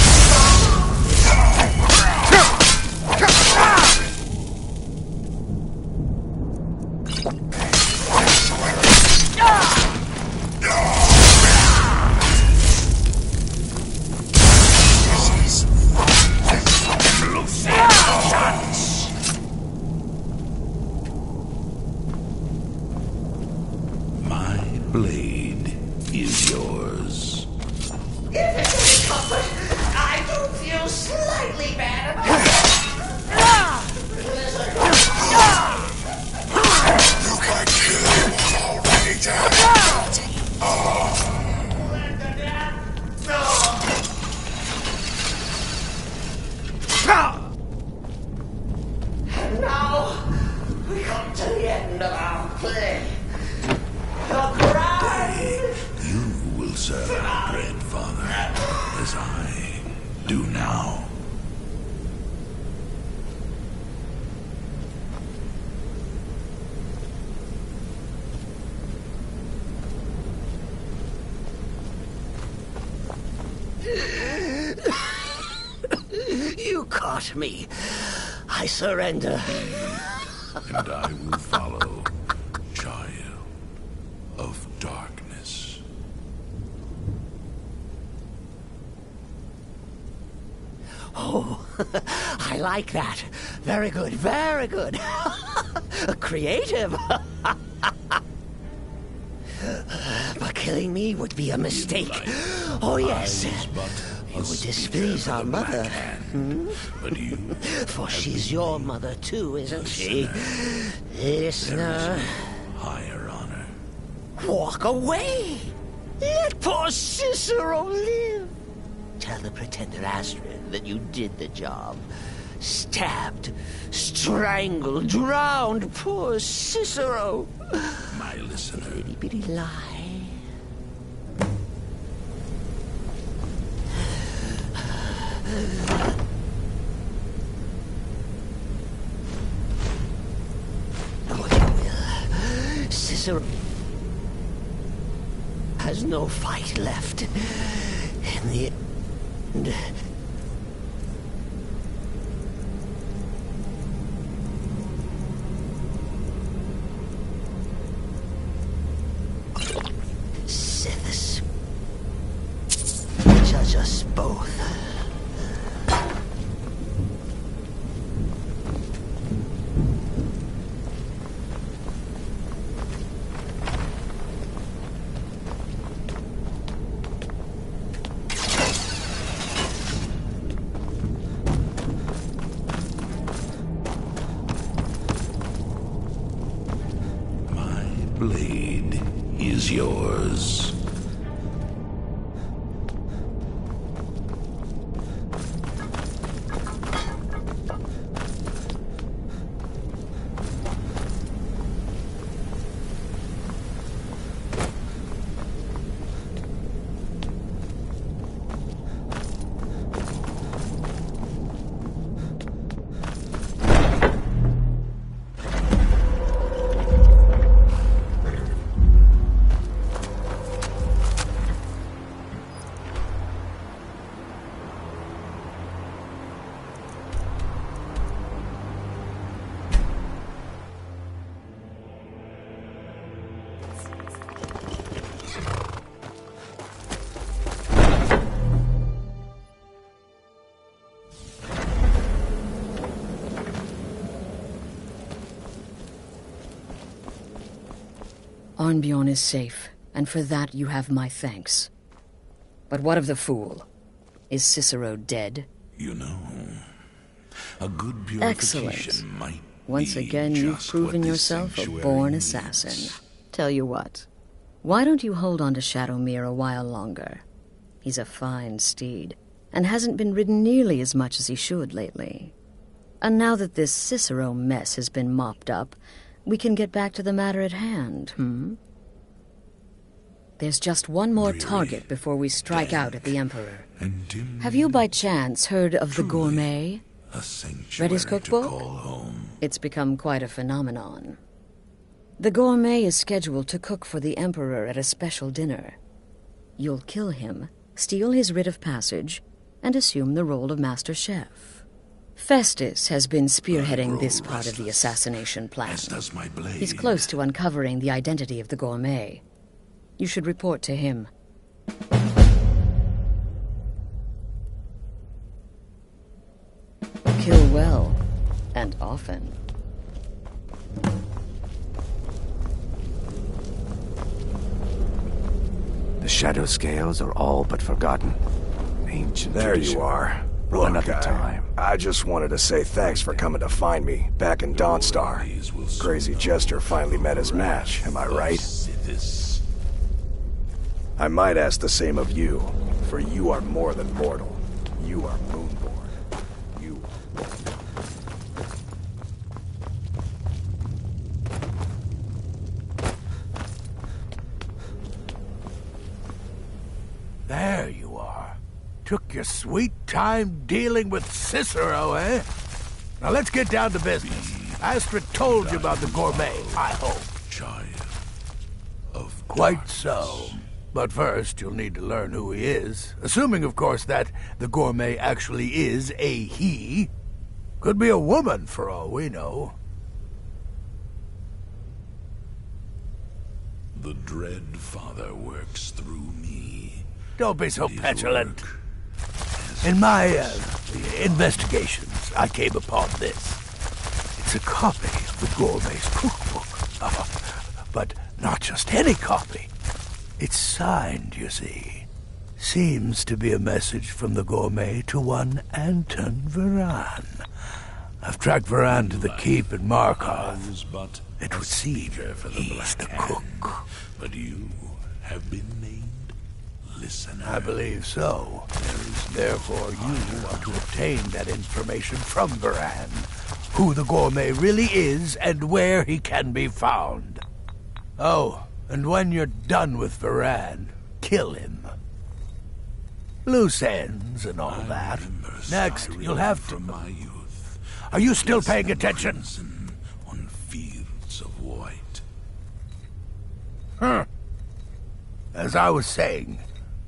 S22: Blade is yours.
S3: If it's any comfort, I do feel slightly bad about it.
S21: You can't kill anyone already dead.
S3: And now, we come to the end of our play.
S22: You will serve our great father, as I do now.
S3: You caught me. I surrender.
S22: And I will follow, child of darkness.
S3: Oh, I like that. Very good, very good. Creative. But killing me would be a mistake. Oh, yes. You would displease our mother.
S22: But you...
S3: For she's your mother, too, isn't she? Listener.
S22: Higher honor.
S3: Walk away! Let poor Cicero live! Tell the pretender Astrid that you did the job. Stabbed, strangled, drowned poor Cicero.
S22: My listener.
S3: Itty bitty lie. What you will. Cicero has no fight left. In the end... judge us both.
S22: Blade is yours.
S4: Arnbjorn is safe, and for that you have my thanks. But what of the fool? Is Cicero dead?
S22: You know, a good
S4: Excellent.
S22: purification might
S4: Once
S22: be
S4: again, you've
S22: just
S4: proven
S22: what this
S4: yourself a
S22: sanctuary
S4: born
S22: needs.
S4: assassin. Tell you what, why don't you hold on to Shadowmere a while longer? He's a fine steed, and hasn't been ridden nearly as much as he should lately. And now that this Cicero mess has been mopped up, we can get back to the matter at hand, There's just one more target before we strike out at the Emperor. Have you by chance heard of the Gourmet? Read his cookbook? It's become quite a phenomenon. The Gourmet is scheduled to cook for the Emperor at a special dinner. You'll kill him, steal his writ of passage, and assume the role of Master Chef. Festus has been spearheading this part of the assassination plan.
S22: Does my blade.
S4: He's close to uncovering the identity of the Gourmet. You should report to him. Kill well, and often.
S12: The shadow scales are all but forgotten. Ancient
S1: There
S12: tradition.
S1: you are.
S12: For
S1: Look,
S12: another time.
S1: I just wanted to say thanks for coming to find me back in Dawnstar. Crazy Jester finally met his match, am I right? I might ask the same of you, for you are more than mortal. You are Moonborn. You
S15: There you are. Took your sweet time dealing with Cicero, eh? Now let's get down to business. Astrid told you about the Gourmet, I hope. Quite so. But first, you'll need to learn who he is. Assuming, of course, that the Gourmet actually is a he. Could be a woman, for all we know.
S22: The Dread Father works through me.
S15: Don't be so petulant. In my investigations, I came upon this. It's a copy of the Gourmet's cookbook. But not just any copy. It's signed, you see. Seems to be a message from the Gourmet to one Anton Varan. I've tracked Varan to the keep in Markarth. It would seem he's the cook.
S22: But you have been named listener.
S15: I believe so. Therefore, you want to obtain that information from Varan. Who the Gourmet really is and where he can be found. Oh, and when you're done with Varan, kill him. Loose ends and all that. Next, you'll have to... Are you still paying attention?
S22: On fields of white.
S15: As I was saying,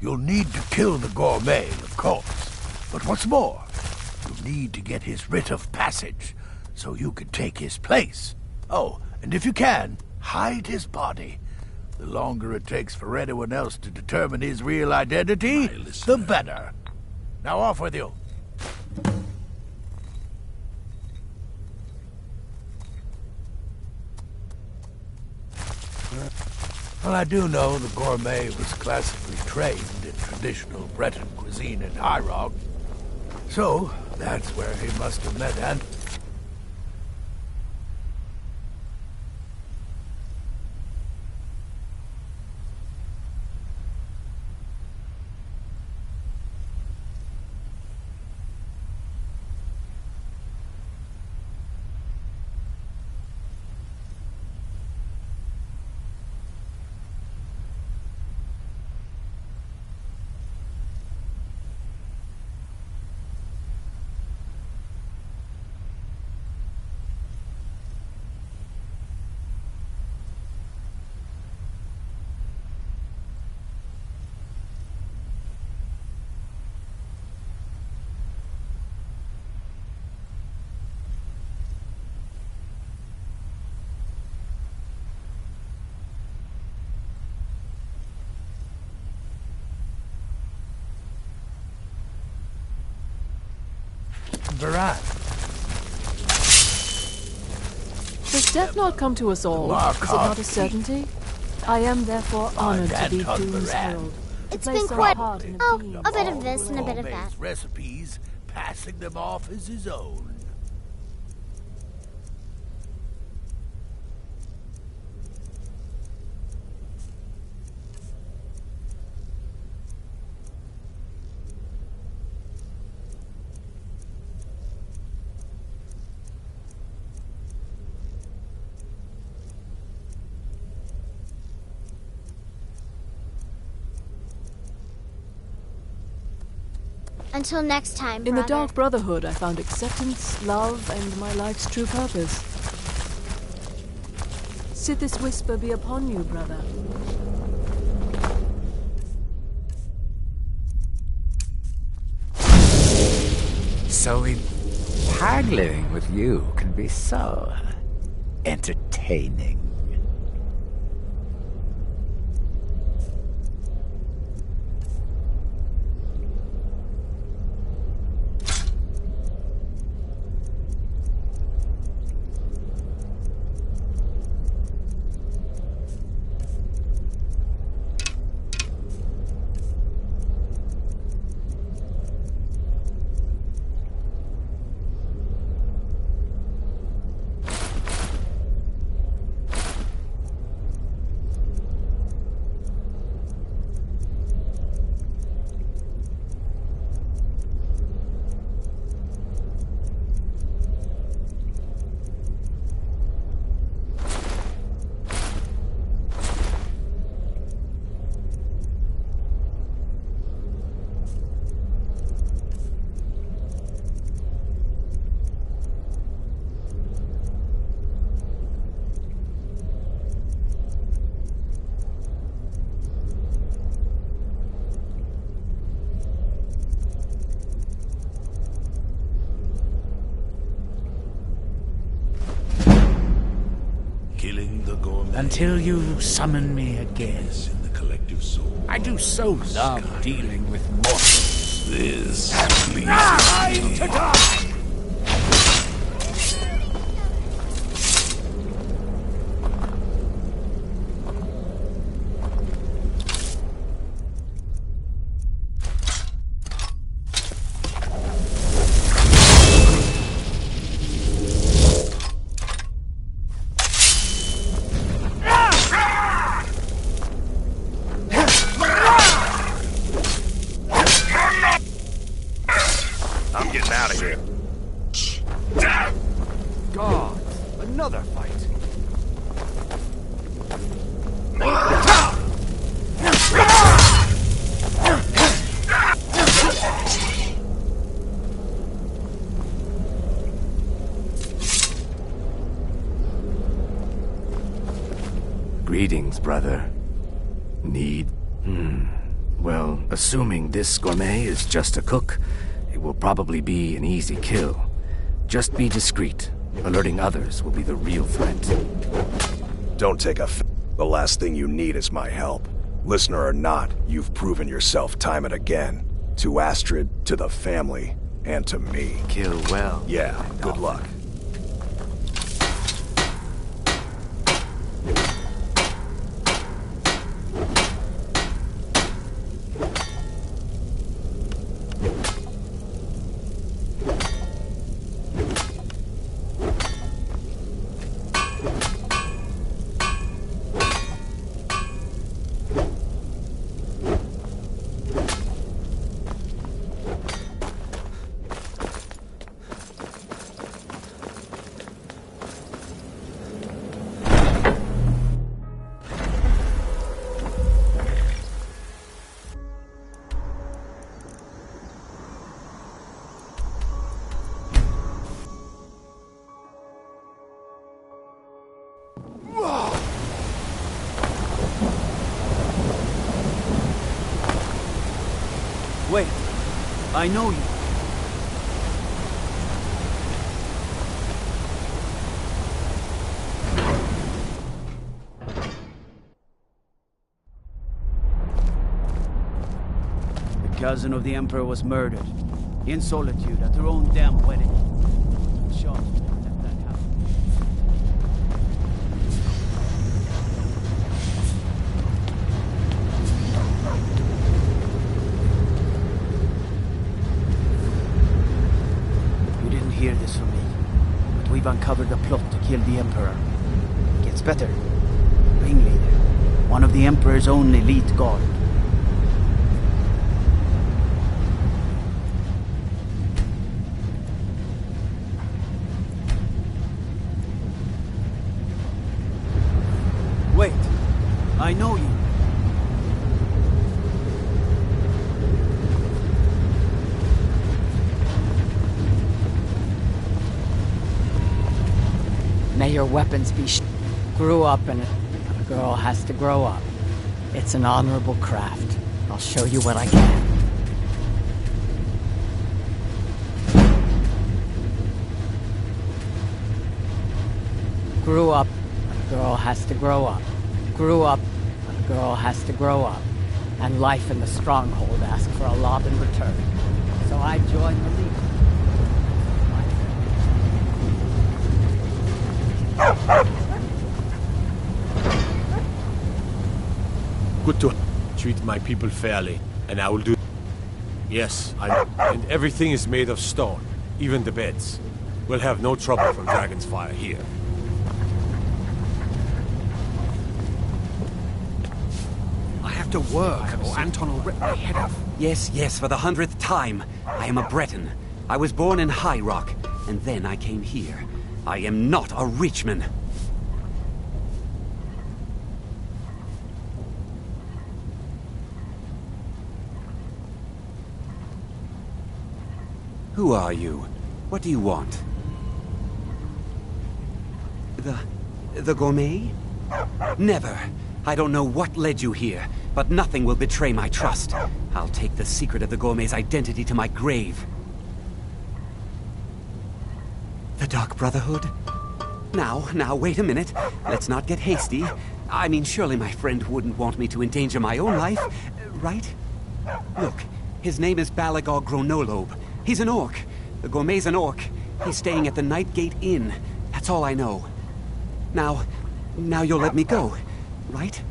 S15: you'll need to kill the Gourmet, of course. But what's more, you'll need to get his writ of passage, so you can take his place. Oh, and if you can, hide his body. The longer it takes for anyone else to determine his real identity, the better. Now off with you. Well, I do know the gourmet was classically trained in traditional Breton cuisine in High Rock. So, that's where he must have met Aunt. Barat.
S13: Does death not come to us all? Is it not a certainty? I am therefore honored to be Doom's herald.
S16: It's been quite... Oh, a bit of this and a bit of that.
S15: Recipes, passing them off as his own.
S16: Until next time,
S13: In the
S16: brother.
S13: Dark Brotherhood, I found acceptance, love, and my life's true purpose. Sithis whisper be upon you, brother.
S2: So haggling with you can be so entertaining. Until you summon me again.
S22: In the collective soul.
S2: I do so love
S22: Skyrim.
S2: dealing with mortals.
S22: This pleases
S2: Time
S22: me.
S2: to die!
S1: I'm getting out of here.
S19: God, another fight.
S12: Greetings, brother. Need? Well, assuming this gourmet is just a cook, it will probably be an easy kill. Just be discreet. Alerting others will be the real threat.
S1: Don't take The last thing you need is my help. Listener or not, you've proven yourself time and again. To Astrid, to the family, and to me.
S12: Kill well.
S1: Yeah, good luck.
S17: Wait, I know you. The cousin of the Emperor was murdered, in solitude at her own damn wedding. Shot at that house. Hear this from me, but we've uncovered a plot to kill the Emperor. It gets better. Ringleader, one of the Emperor's own elite guard. Wait, I know you.
S11: May your weapons be grew up and a girl has to grow up. It's an honorable craft. I'll show you what I can. Grew up, a girl has to grow up. Grew up, a girl has to grow up. And life in the stronghold asks for a lot in return. So I joined the League.
S19: Good to treat my people fairly, and I will do. Yes, and everything is made of stone, even the beds. We'll have no trouble from dragon's fire here.
S20: I have to work, or Anton will rip my head off.
S23: Yes, for the 100th time. I am a Breton. I was born in High Rock, and then I came here. I am not a Richman. Who are you? What do you want? The gourmet? Never. I don't know what led you here, but nothing will betray my trust. I'll take the secret of the gourmet's identity to my grave. The Dark Brotherhood? Now, wait a minute. Let's not get hasty. I mean, surely my friend wouldn't want me to endanger my own life, right? Look, his name is Balagog Gronolobe. He's an orc. The gourmet's an orc. He's staying at the Nightgate Inn. That's all I know. Now you'll let me go, right?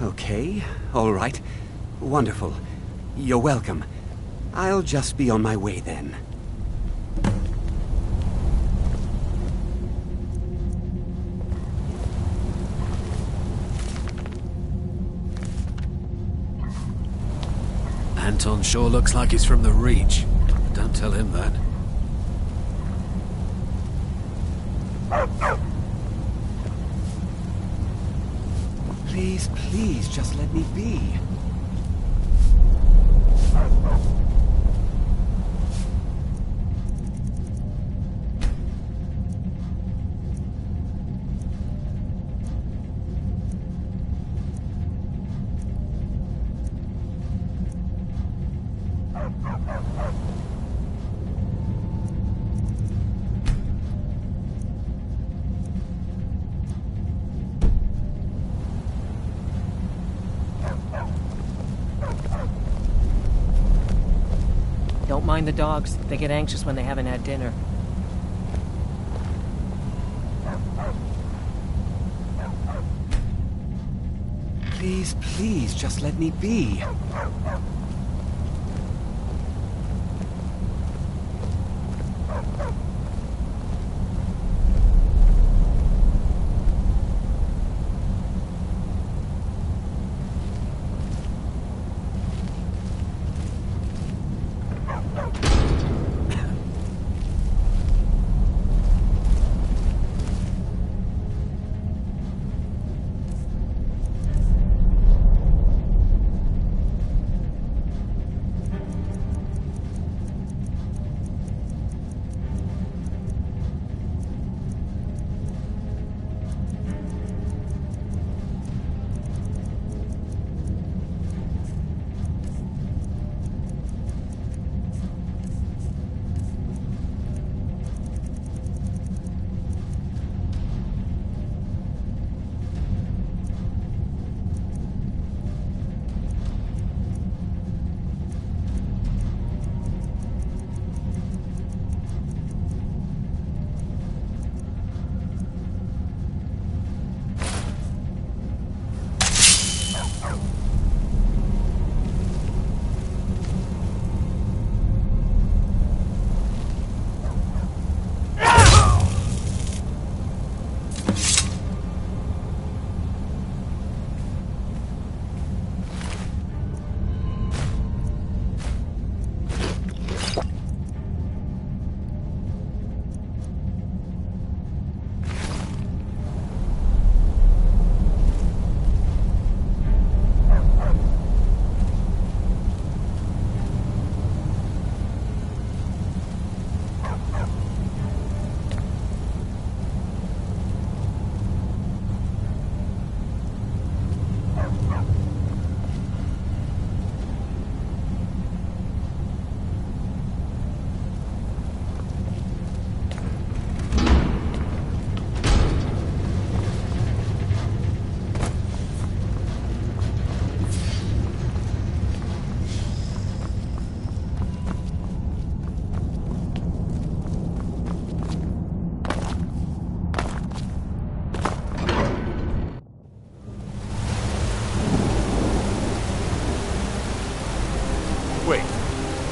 S23: Okay, all right. Wonderful. You're welcome. I'll just be on my way then.
S20: Anton sure looks like he's from the Reach. Don't tell him that.
S23: Please, just let me be.
S11: Don't mind the dogs. They get anxious when they haven't had dinner.
S23: Please, please, just let me be.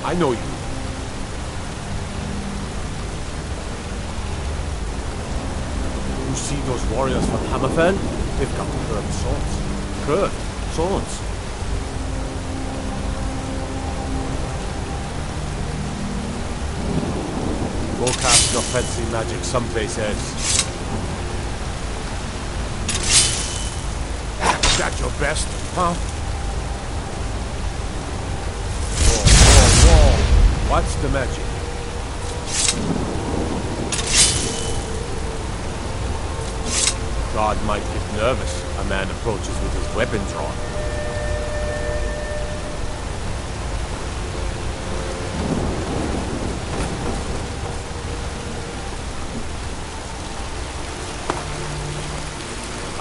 S19: I know you. You see those warriors from Hammerfell? They've got curved swords. Curved swords. Go cast your fancy magic someplace else. Is that your best, huh? What's the magic? God might get nervous. A man approaches with his weapon drawn.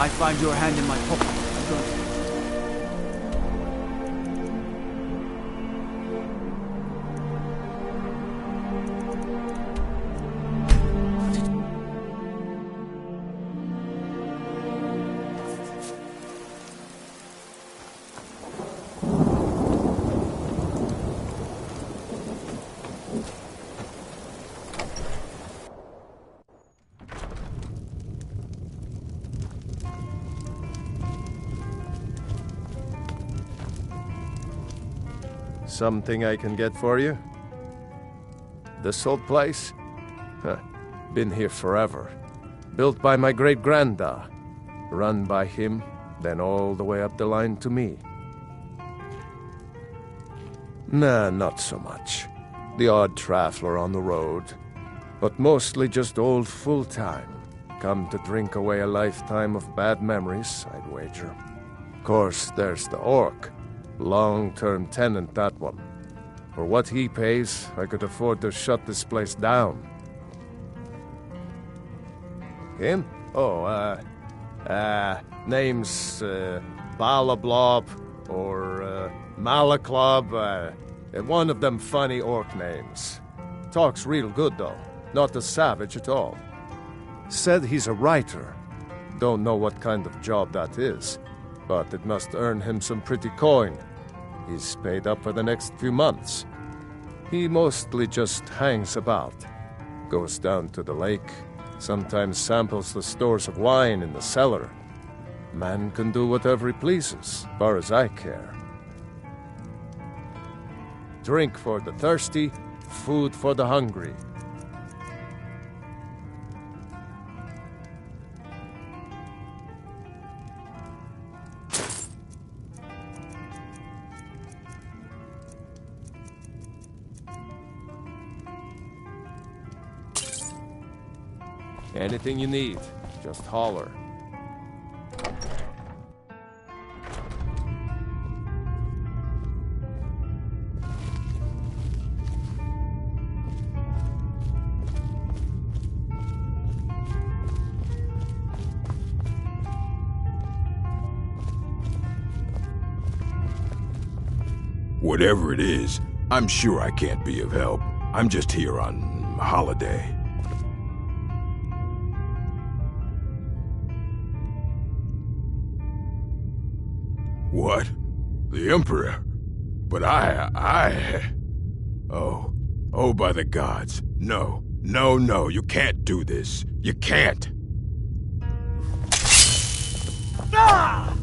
S17: I find your hand in my pocket.
S6: Something I can get for you? This old place? Huh. Been here forever. Built by my great-granda. Run by him, then all the way up the line to me. Nah, not so much. The odd traveler on the road. But mostly just old full-time. Come to drink away a lifetime of bad memories, I'd wager. Of course, there's the orc. Long-term tenant, that one. For what he pays, I could afford to shut this place down. Him? Oh, name's Balablob or Malaclob. One of them funny orc names. Talks real good, though. Not a savage at all. Said he's a writer. Don't know what kind of job that is, but it must earn him some pretty coin. He's paid up for the next few months. He mostly just hangs about. Goes down to the lake, sometimes samples the stores of wine in the cellar. Man can do whatever he pleases, far as I care. Drink for the thirsty, food for the hungry. Anything you need, just holler.
S5: Whatever it is, I'm sure I can't be of help. I'm just here on holiday. What? The Emperor? But Oh, by the gods. No, you can't do this. You can't.
S15: Ah!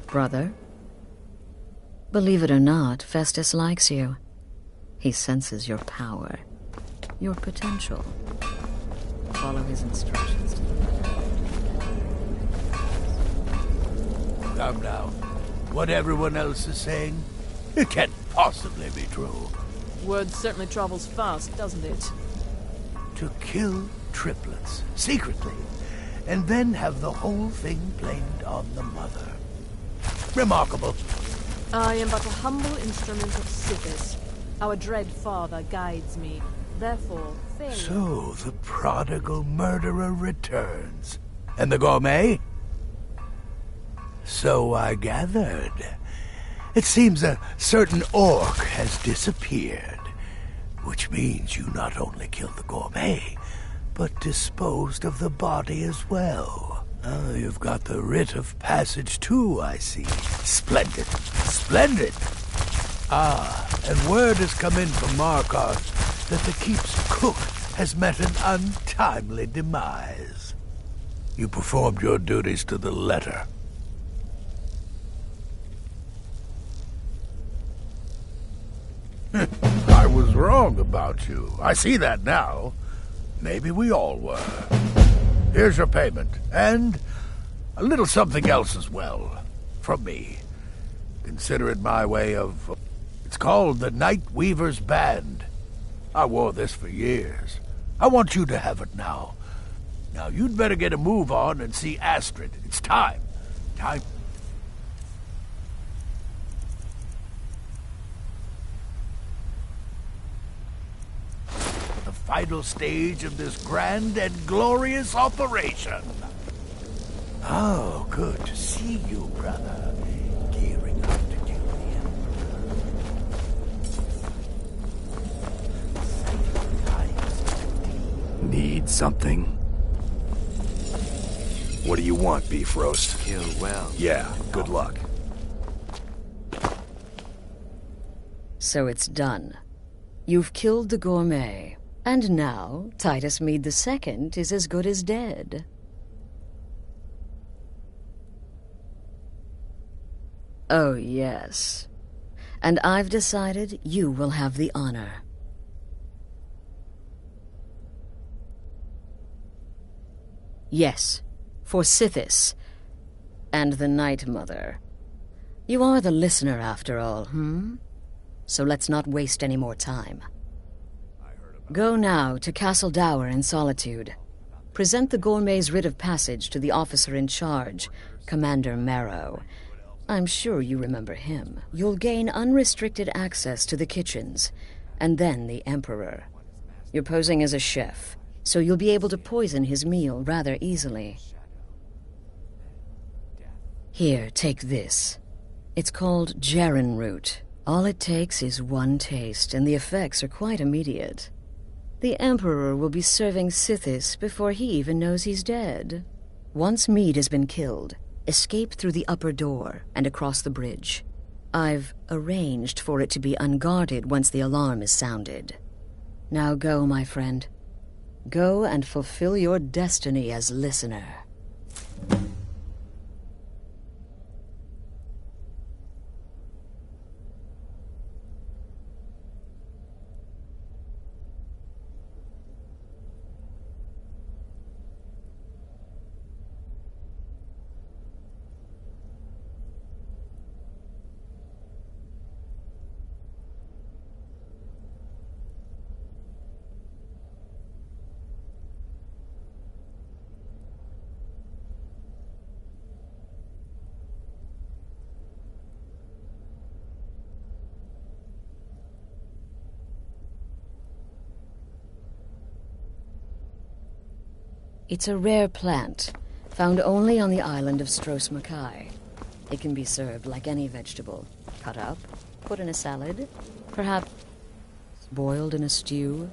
S4: Brother? Believe it or not, Festus likes you. He senses your power, your potential. Follow his instructions to the letter.
S15: Calm down. What everyone else is saying, it can't possibly be true.
S13: Word certainly travels fast, doesn't it?
S15: To kill triplets, secretly, and then have the whole thing blamed on the mother. Remarkable.
S13: I am but a humble instrument of Sithis. Our dread father guides me. Therefore, failure...
S15: So, the prodigal murderer returns. And the gourmet? So I gathered. It seems a certain orc has disappeared. Which means you not only killed the gourmet, but disposed of the body as well. Oh, you've got the writ of passage too, I see. Splendid. Splendid! Ah, and word has come in from Markarth that the keep's cook has met an untimely demise. You performed your duties to the letter. I was wrong about you. I see that now. Maybe we all were. Here's your payment, and a little something else as well, from me. Consider it my way of... It's called the Night Weaver's Band. I wore this for years. I want you to have it now. Now, you'd better get a move on and see Astrid. It's time. Time. final stage of this grand and glorious operation. Oh, good to see you, brother. Gearing up to kill the Emperor.
S12: Need something?
S1: What do you want, Beef Roast?
S12: Kill well.
S1: Yeah, good luck.
S4: So it's done. You've killed the gourmet, and now Titus Mead II is as good as dead. Oh, yes. And I've decided you will have the honor. Yes, for Sithis and the Night Mother. You are the listener, after all, So let's not waste any more time. Go now to Castle Dower in Solitude. Present the gourmet's writ of passage to the officer in charge, Commander Marrow. I'm sure you remember him. You'll gain unrestricted access to the kitchens, and then the Emperor. You're posing as a chef, so you'll be able to poison his meal rather easily. Here, take this. It's called Jaren root. All it takes is one taste, and the effects are quite immediate. The Emperor will be serving Sithis before he even knows he's dead. Once Mead has been killed, escape through the upper door and across the bridge. I've arranged for it to be unguarded once the alarm is sounded. Now go, my friend. Go and fulfill your destiny as listener. It's a rare plant, found only on the island of Stros Mackay. It can be served like any vegetable, cut up, put in a salad, perhaps boiled in a stew.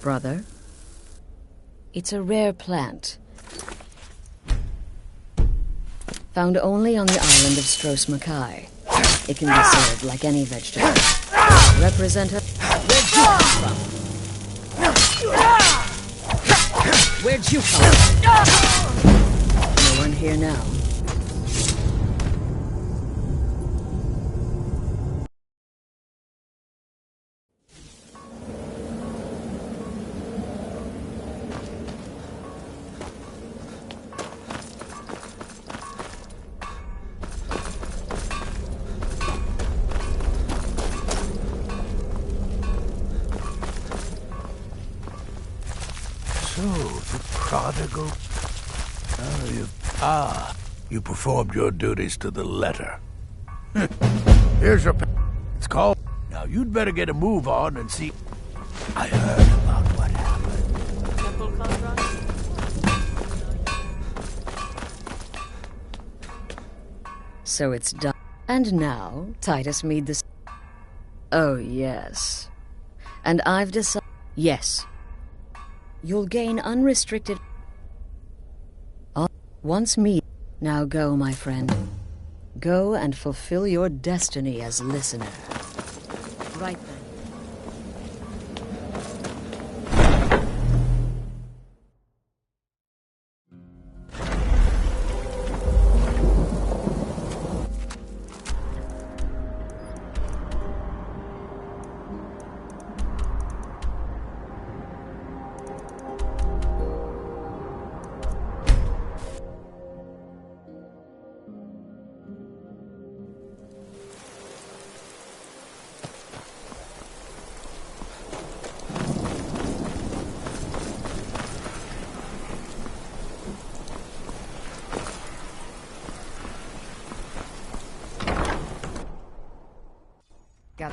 S4: Brother? It's a rare plant, found only on the island of Stros Mackay. It can be served like any vegetable. Represent her. Where'd you come from? Where'd you come from? No one here now.
S15: Prodigal? You performed your duties to the letter. Here's your... It's called... Now you'd better get a move on and see... I heard about what happened.
S13: Temple contract?
S4: So it's done. And now, Titus Mead the... Oh, yes. And I've decided... Yes. You'll gain unrestricted... Once Mead... Now go, my friend. Go and fulfill your destiny as listener. Right then.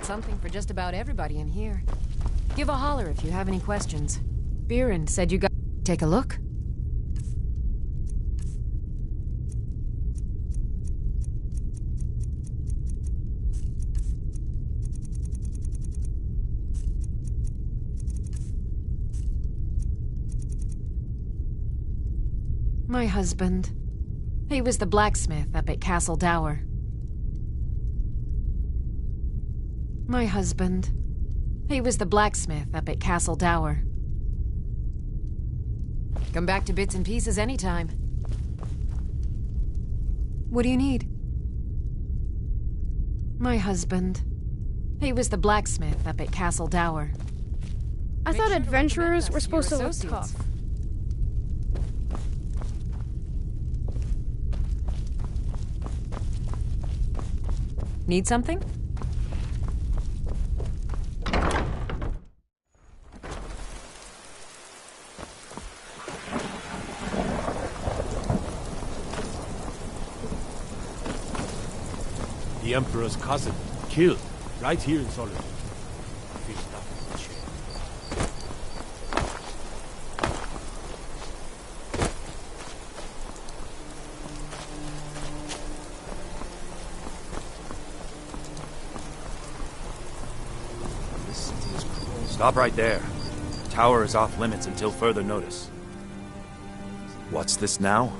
S9: something for just about everybody in here. Give a holler if you have any questions. Biren said you got... Take a look. My husband. He was the blacksmith up at Castle Dower. My husband. He was the blacksmith up at Castle Dower. Come back to bits and pieces anytime. What do you need? My husband. He was the blacksmith up at Castle Dower.
S10: I thought adventurers were supposed to look tough.
S9: Need something?
S19: The Emperor's cousin, killed, right here in Solitude.
S18: Stop right there. The tower is off limits until further notice. What's this now?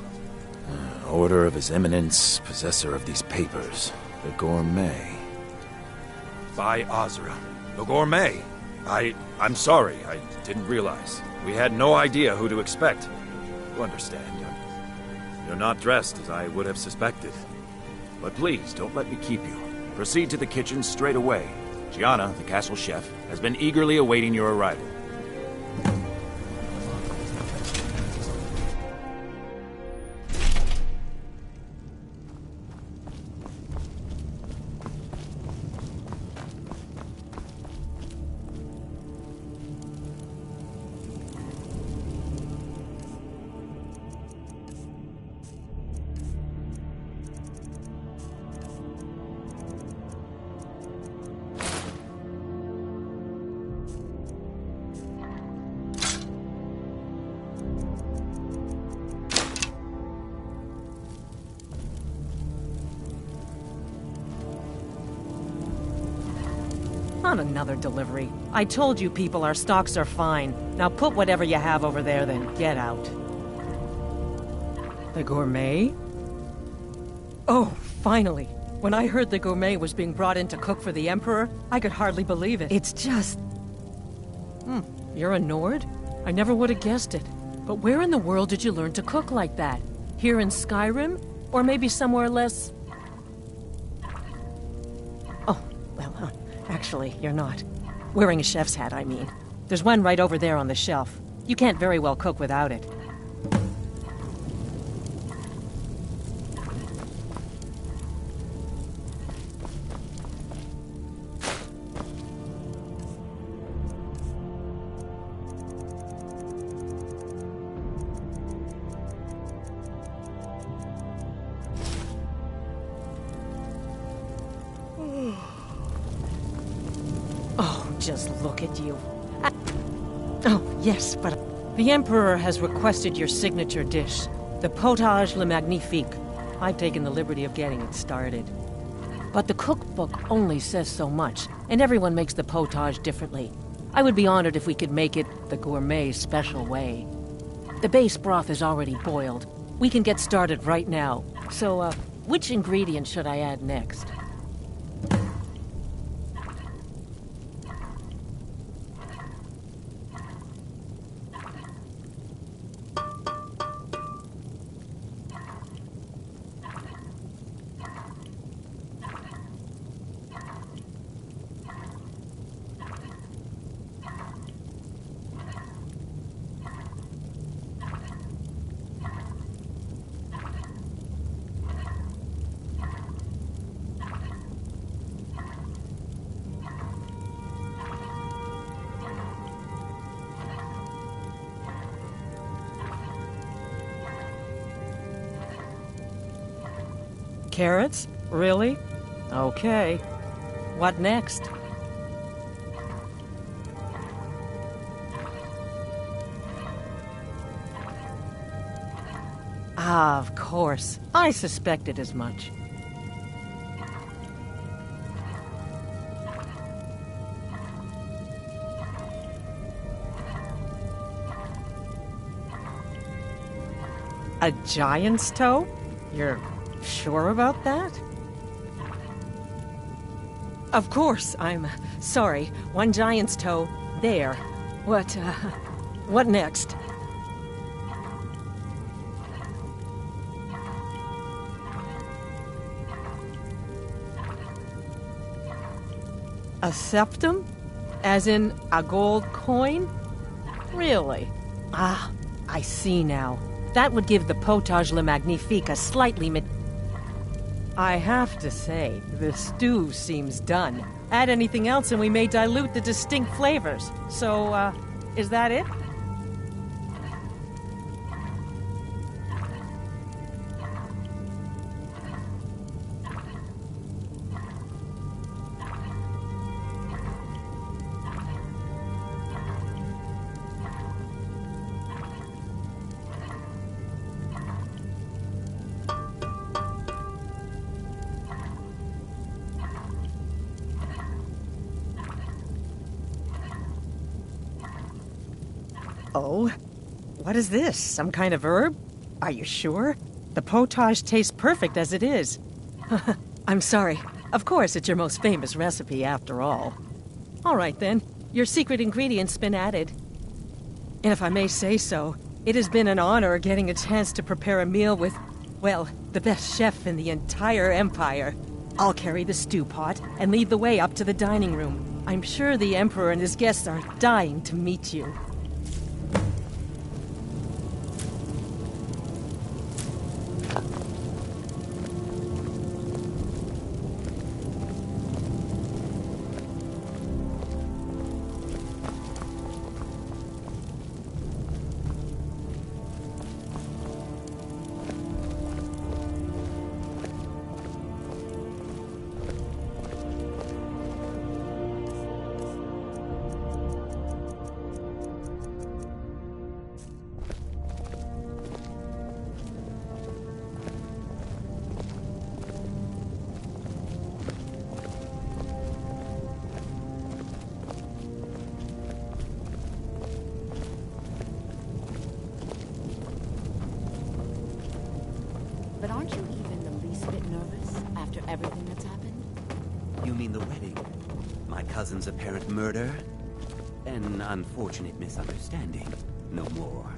S18: Order of His Eminence, possessor of these papers. The Gourmet. By Azra. The Gourmet? I'm sorry. I didn't realize. We had no idea who to expect. You understand, you're not dressed as I would have suspected. But please, don't let me keep you. Proceed to the kitchen straight away. Gianna, the castle chef, has been eagerly awaiting your arrival.
S24: Not another delivery. I told you people our stocks are fine. Now put whatever you have over there, then get out. The Gourmet? Oh, finally. When I heard the Gourmet was being brought in to cook for the Emperor, I could hardly believe it. It's just... You're a Nord? I never would have guessed it. But where in the world did you learn to cook like that? Here in Skyrim? Or maybe somewhere less... Oh, well, actually, you're not. Wearing a chef's hat, I mean. There's one right over there on the shelf. You can't very well cook without it. Just look at you. Oh, yes, but the Emperor has requested your signature dish, the potage le magnifique. I've taken the liberty of getting it started. But the cookbook only says so much, and everyone makes the potage differently. I would be honored if we could make it the Gourmet special way. The base broth is already boiled. We can get started right now. So, which ingredient should I add next? Carrots? Really? Okay. What next? Ah, of course. I suspected as much. A giant's toe? You're sure about that? Of course, I'm sorry. One giant's toe, there. What next? A septum? As in a gold coin? Really? Ah, I see now. That would give the Potage Le Magnifique a slightly I have to say, the stew seems done. Add anything else and we may dilute the distinct flavors. So, is that it? Oh, what is this? Some kind of herb? Are you sure? The potage tastes perfect as it is. I'm sorry. Of course, it's your most famous recipe after all. All right then, your secret ingredient's been added. And if I may say so, it has been an honor getting a chance to prepare a meal with, well, the best chef in the entire empire. I'll carry the stew pot and lead the way up to the dining room. I'm sure the Emperor and his guests are dying to meet you.
S7: But aren't you even the least bit nervous after everything that's happened?
S23: You mean the wedding? My cousin's apparent murder? An unfortunate misunderstanding. No more.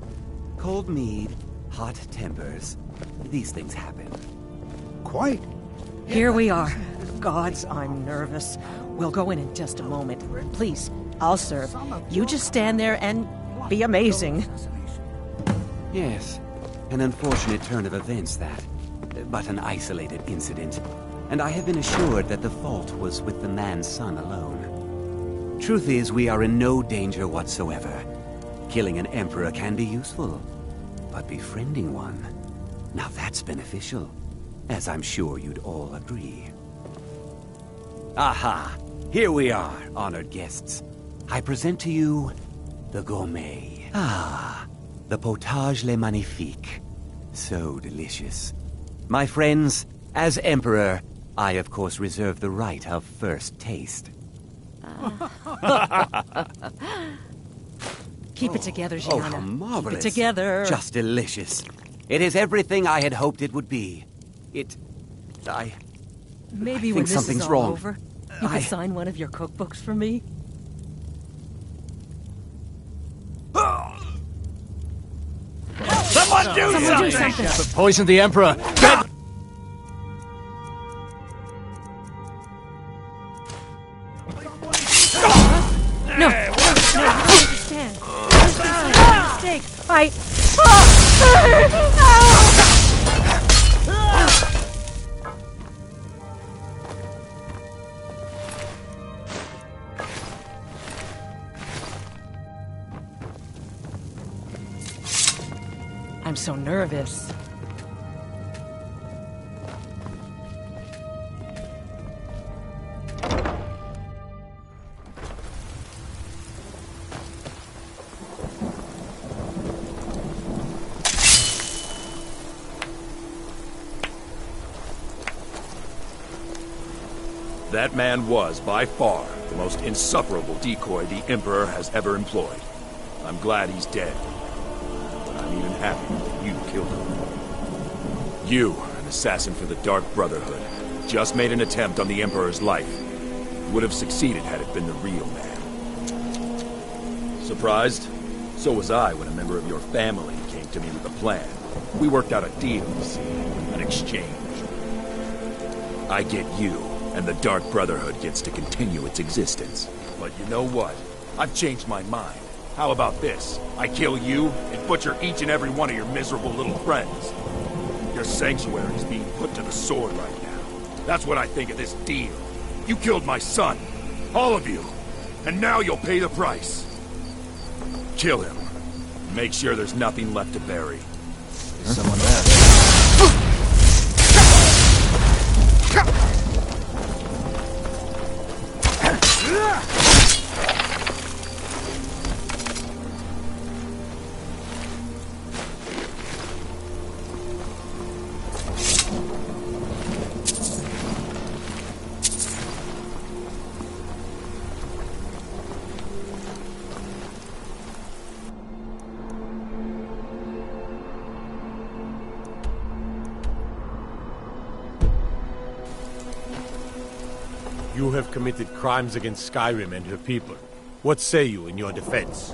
S23: Cold mead, hot tempers. These things happen.
S15: Quite.
S24: Here we are. Gods, I'm nervous. We'll go in just a moment. Please, I'll serve. You just stand there and be amazing.
S23: Yes, an unfortunate turn of events, that. But an isolated incident. And I have been assured that the fault was with the man's son alone. Truth is, we are in no danger whatsoever. Killing an emperor can be useful. But befriending one, now that's beneficial. As I'm sure you'd all agree. Aha! Here we are, honored guests. I present to you the gourmet. Ah, the potage le magnifique. So delicious. My friends, as Emperor, I of course reserve the right of first taste.
S24: Keep it together, Gianna.
S23: Oh, how marvelous.
S24: Keep it together.
S23: Just delicious. It is everything I had hoped it would be.
S24: Maybe
S23: I
S24: when
S23: think
S24: this
S23: something's
S24: is all
S23: wrong.
S24: over, you could sign one of your cookbooks for me.
S15: Someone do something!
S2: Poison the Emperor! Get...
S24: No, you don't understand. This is a mistake. I'm so nervous.
S18: That man was, by far, the most insufferable decoy the Emperor has ever employed. I'm glad he's dead. But I'm even happier that you killed him. You, an assassin for the Dark Brotherhood, just made an attempt on the Emperor's life. You would have succeeded had it been the real man. Surprised? So was I when a member of your family came to me with a plan. We worked out a deal, you see, an exchange. I get you, and the Dark Brotherhood gets to continue its existence. But you know what? I've changed my mind. How about this? I kill you, and butcher each and every one of your miserable little friends. Your sanctuary is being put to the sword right now. That's what I think of this deal. You killed my son. All of you. And now you'll pay the price. Kill him. Make sure there's nothing left to bury. There's someone there.
S19: You have committed crimes against Skyrim and her people. What say you in your defense?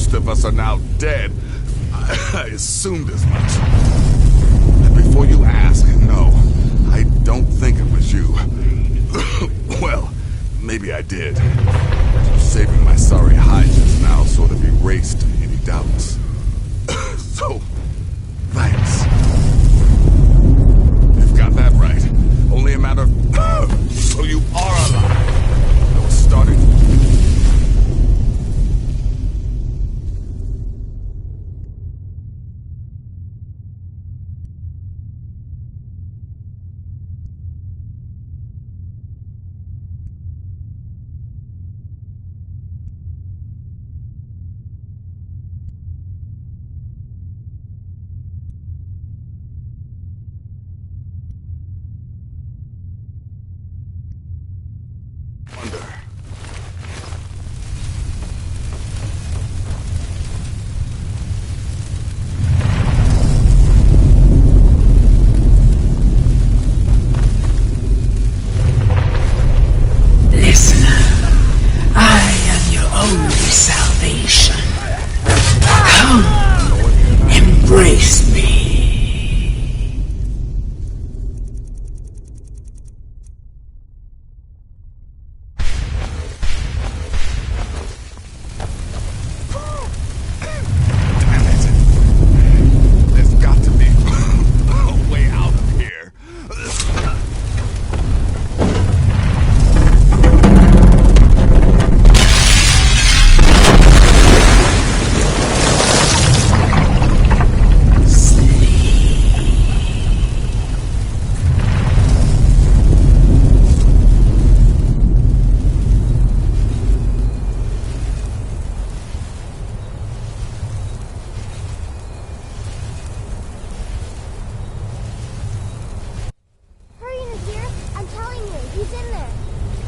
S3: most of us are now dead. I assumed as much. And before you ask, no, I don't think it was you. Well, maybe I did. Saving my sorry hide just now sort of erased any doubts. So, thanks. You've got that right. Only a matter of... So you are alive. I was starting...
S8: Embrace me.
S3: There's got to be a way out of here.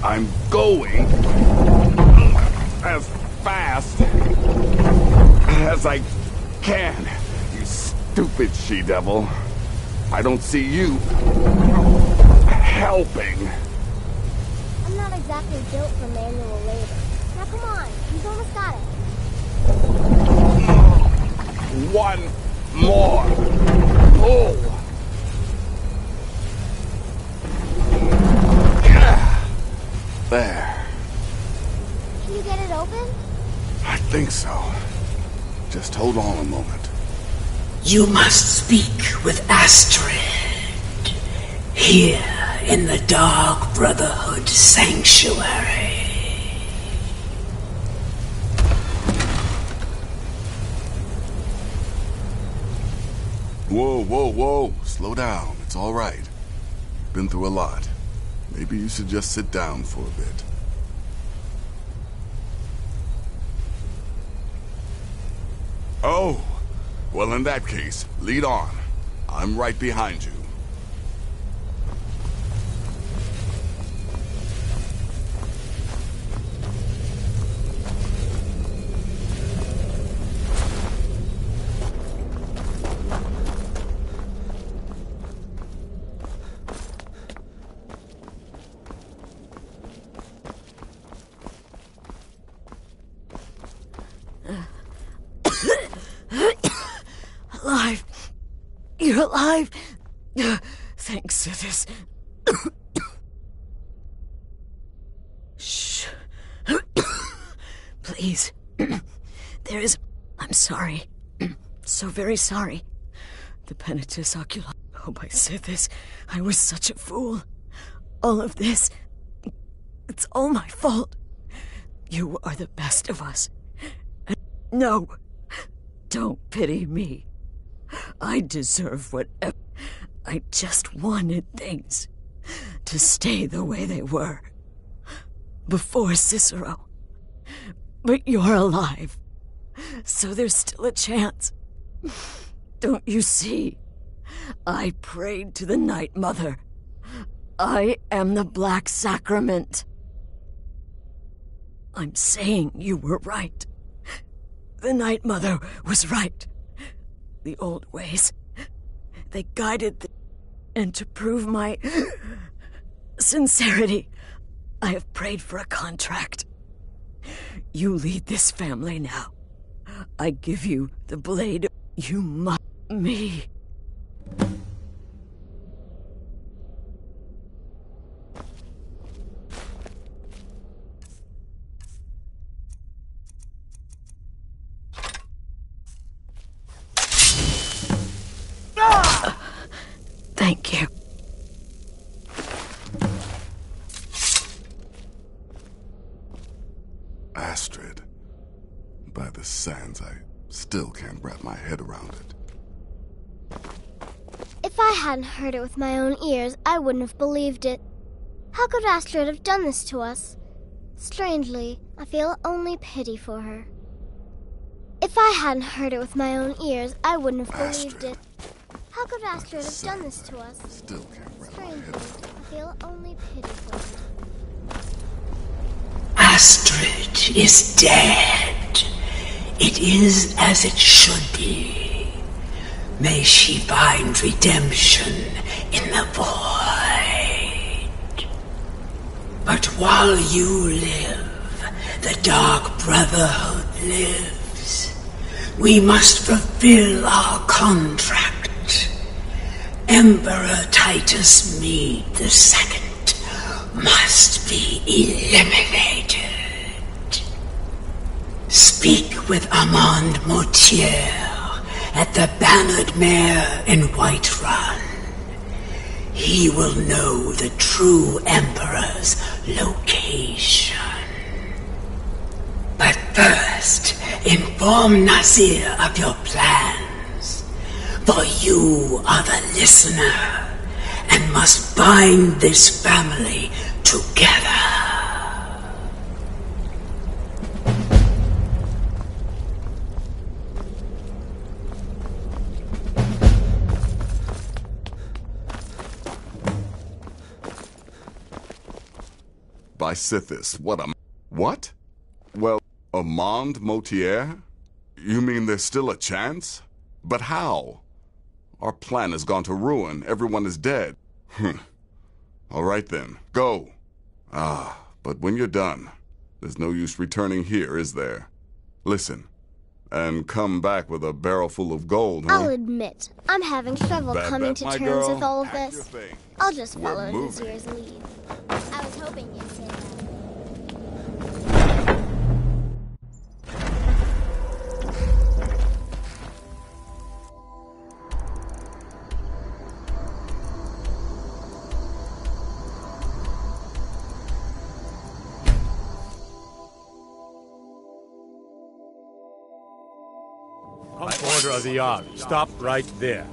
S3: I'm going as fast as I can, you stupid she-devil. I don't see you helping.
S16: I'm not exactly built for manual labor. Now come on, you've almost got it.
S3: One more pull. There.
S16: Can you get it open?
S3: I think so. Just hold on a moment.
S8: You must speak with Astrid. Here in the Dark Brotherhood Sanctuary.
S3: Whoa, whoa, whoa. Slow down. It's all right. Been through a lot. Maybe you should just sit down for a bit. Oh, well in that case, lead on. I'm right behind you.
S4: Alive. You're alive. Thanks to this. Shh. Please. There is... I'm sorry. So very sorry. The Penitus Oculi... Hope I said this. I was such a fool. All of this... It's all my fault. You are the best of us. No. Don't pity me. I deserve whatever. I just wanted things to stay the way they were. Before Cicero. But you're alive. So there's still a chance. Don't you see? I prayed to the Night Mother. I am the Black Sacrament. I'm saying you were right. The Night Mother was right. The old ways, they guided and to prove my sincerity, I have prayed for a contract. You lead this family now.
S8: I give you the blade. You must me. Thank you.
S3: Astrid. By the sands, I still can't wrap my head around it.
S16: If I hadn't heard it with my own ears, I wouldn't have believed it. How could Astrid have done this to us? Strangely, I feel only pity for her. If I hadn't heard it with my own ears, I wouldn't have believed it. How could Astrid have done this to us?
S3: Still can't wrap my
S16: Strangely,
S3: head around it.
S16: I feel only pity for her.
S8: Astrid is dead. It is as it should be. May she find redemption in the void. But while you live, the Dark Brotherhood lives. We must fulfill our contract. Emperor Titus Mede II must be eliminated. Speak with Armand Mortier at the Bannered Mare in Whiterun. He will know the true Emperor's location. But first, inform Nazir of your plans, for you are the listener and must bind this family together.
S3: By Sithis, what? Well, Armand Mortier? You mean there's still a chance? But how? Our plan has gone to ruin. Everyone is dead. All right then, go. But when you're done, there's no use returning here, is there? Listen, and come back with a barrel full of gold, huh?
S16: I'll admit, I'm having trouble
S3: Bad
S16: coming
S3: bet,
S16: to
S3: my
S16: terms
S3: girl.
S16: with all of
S3: Pack
S16: this.
S3: your things.
S16: I'll just
S3: We're
S16: follow
S3: moving.
S16: Nazir's lead. I was hoping you'd say that.
S19: Order of the Yard. Stop right there.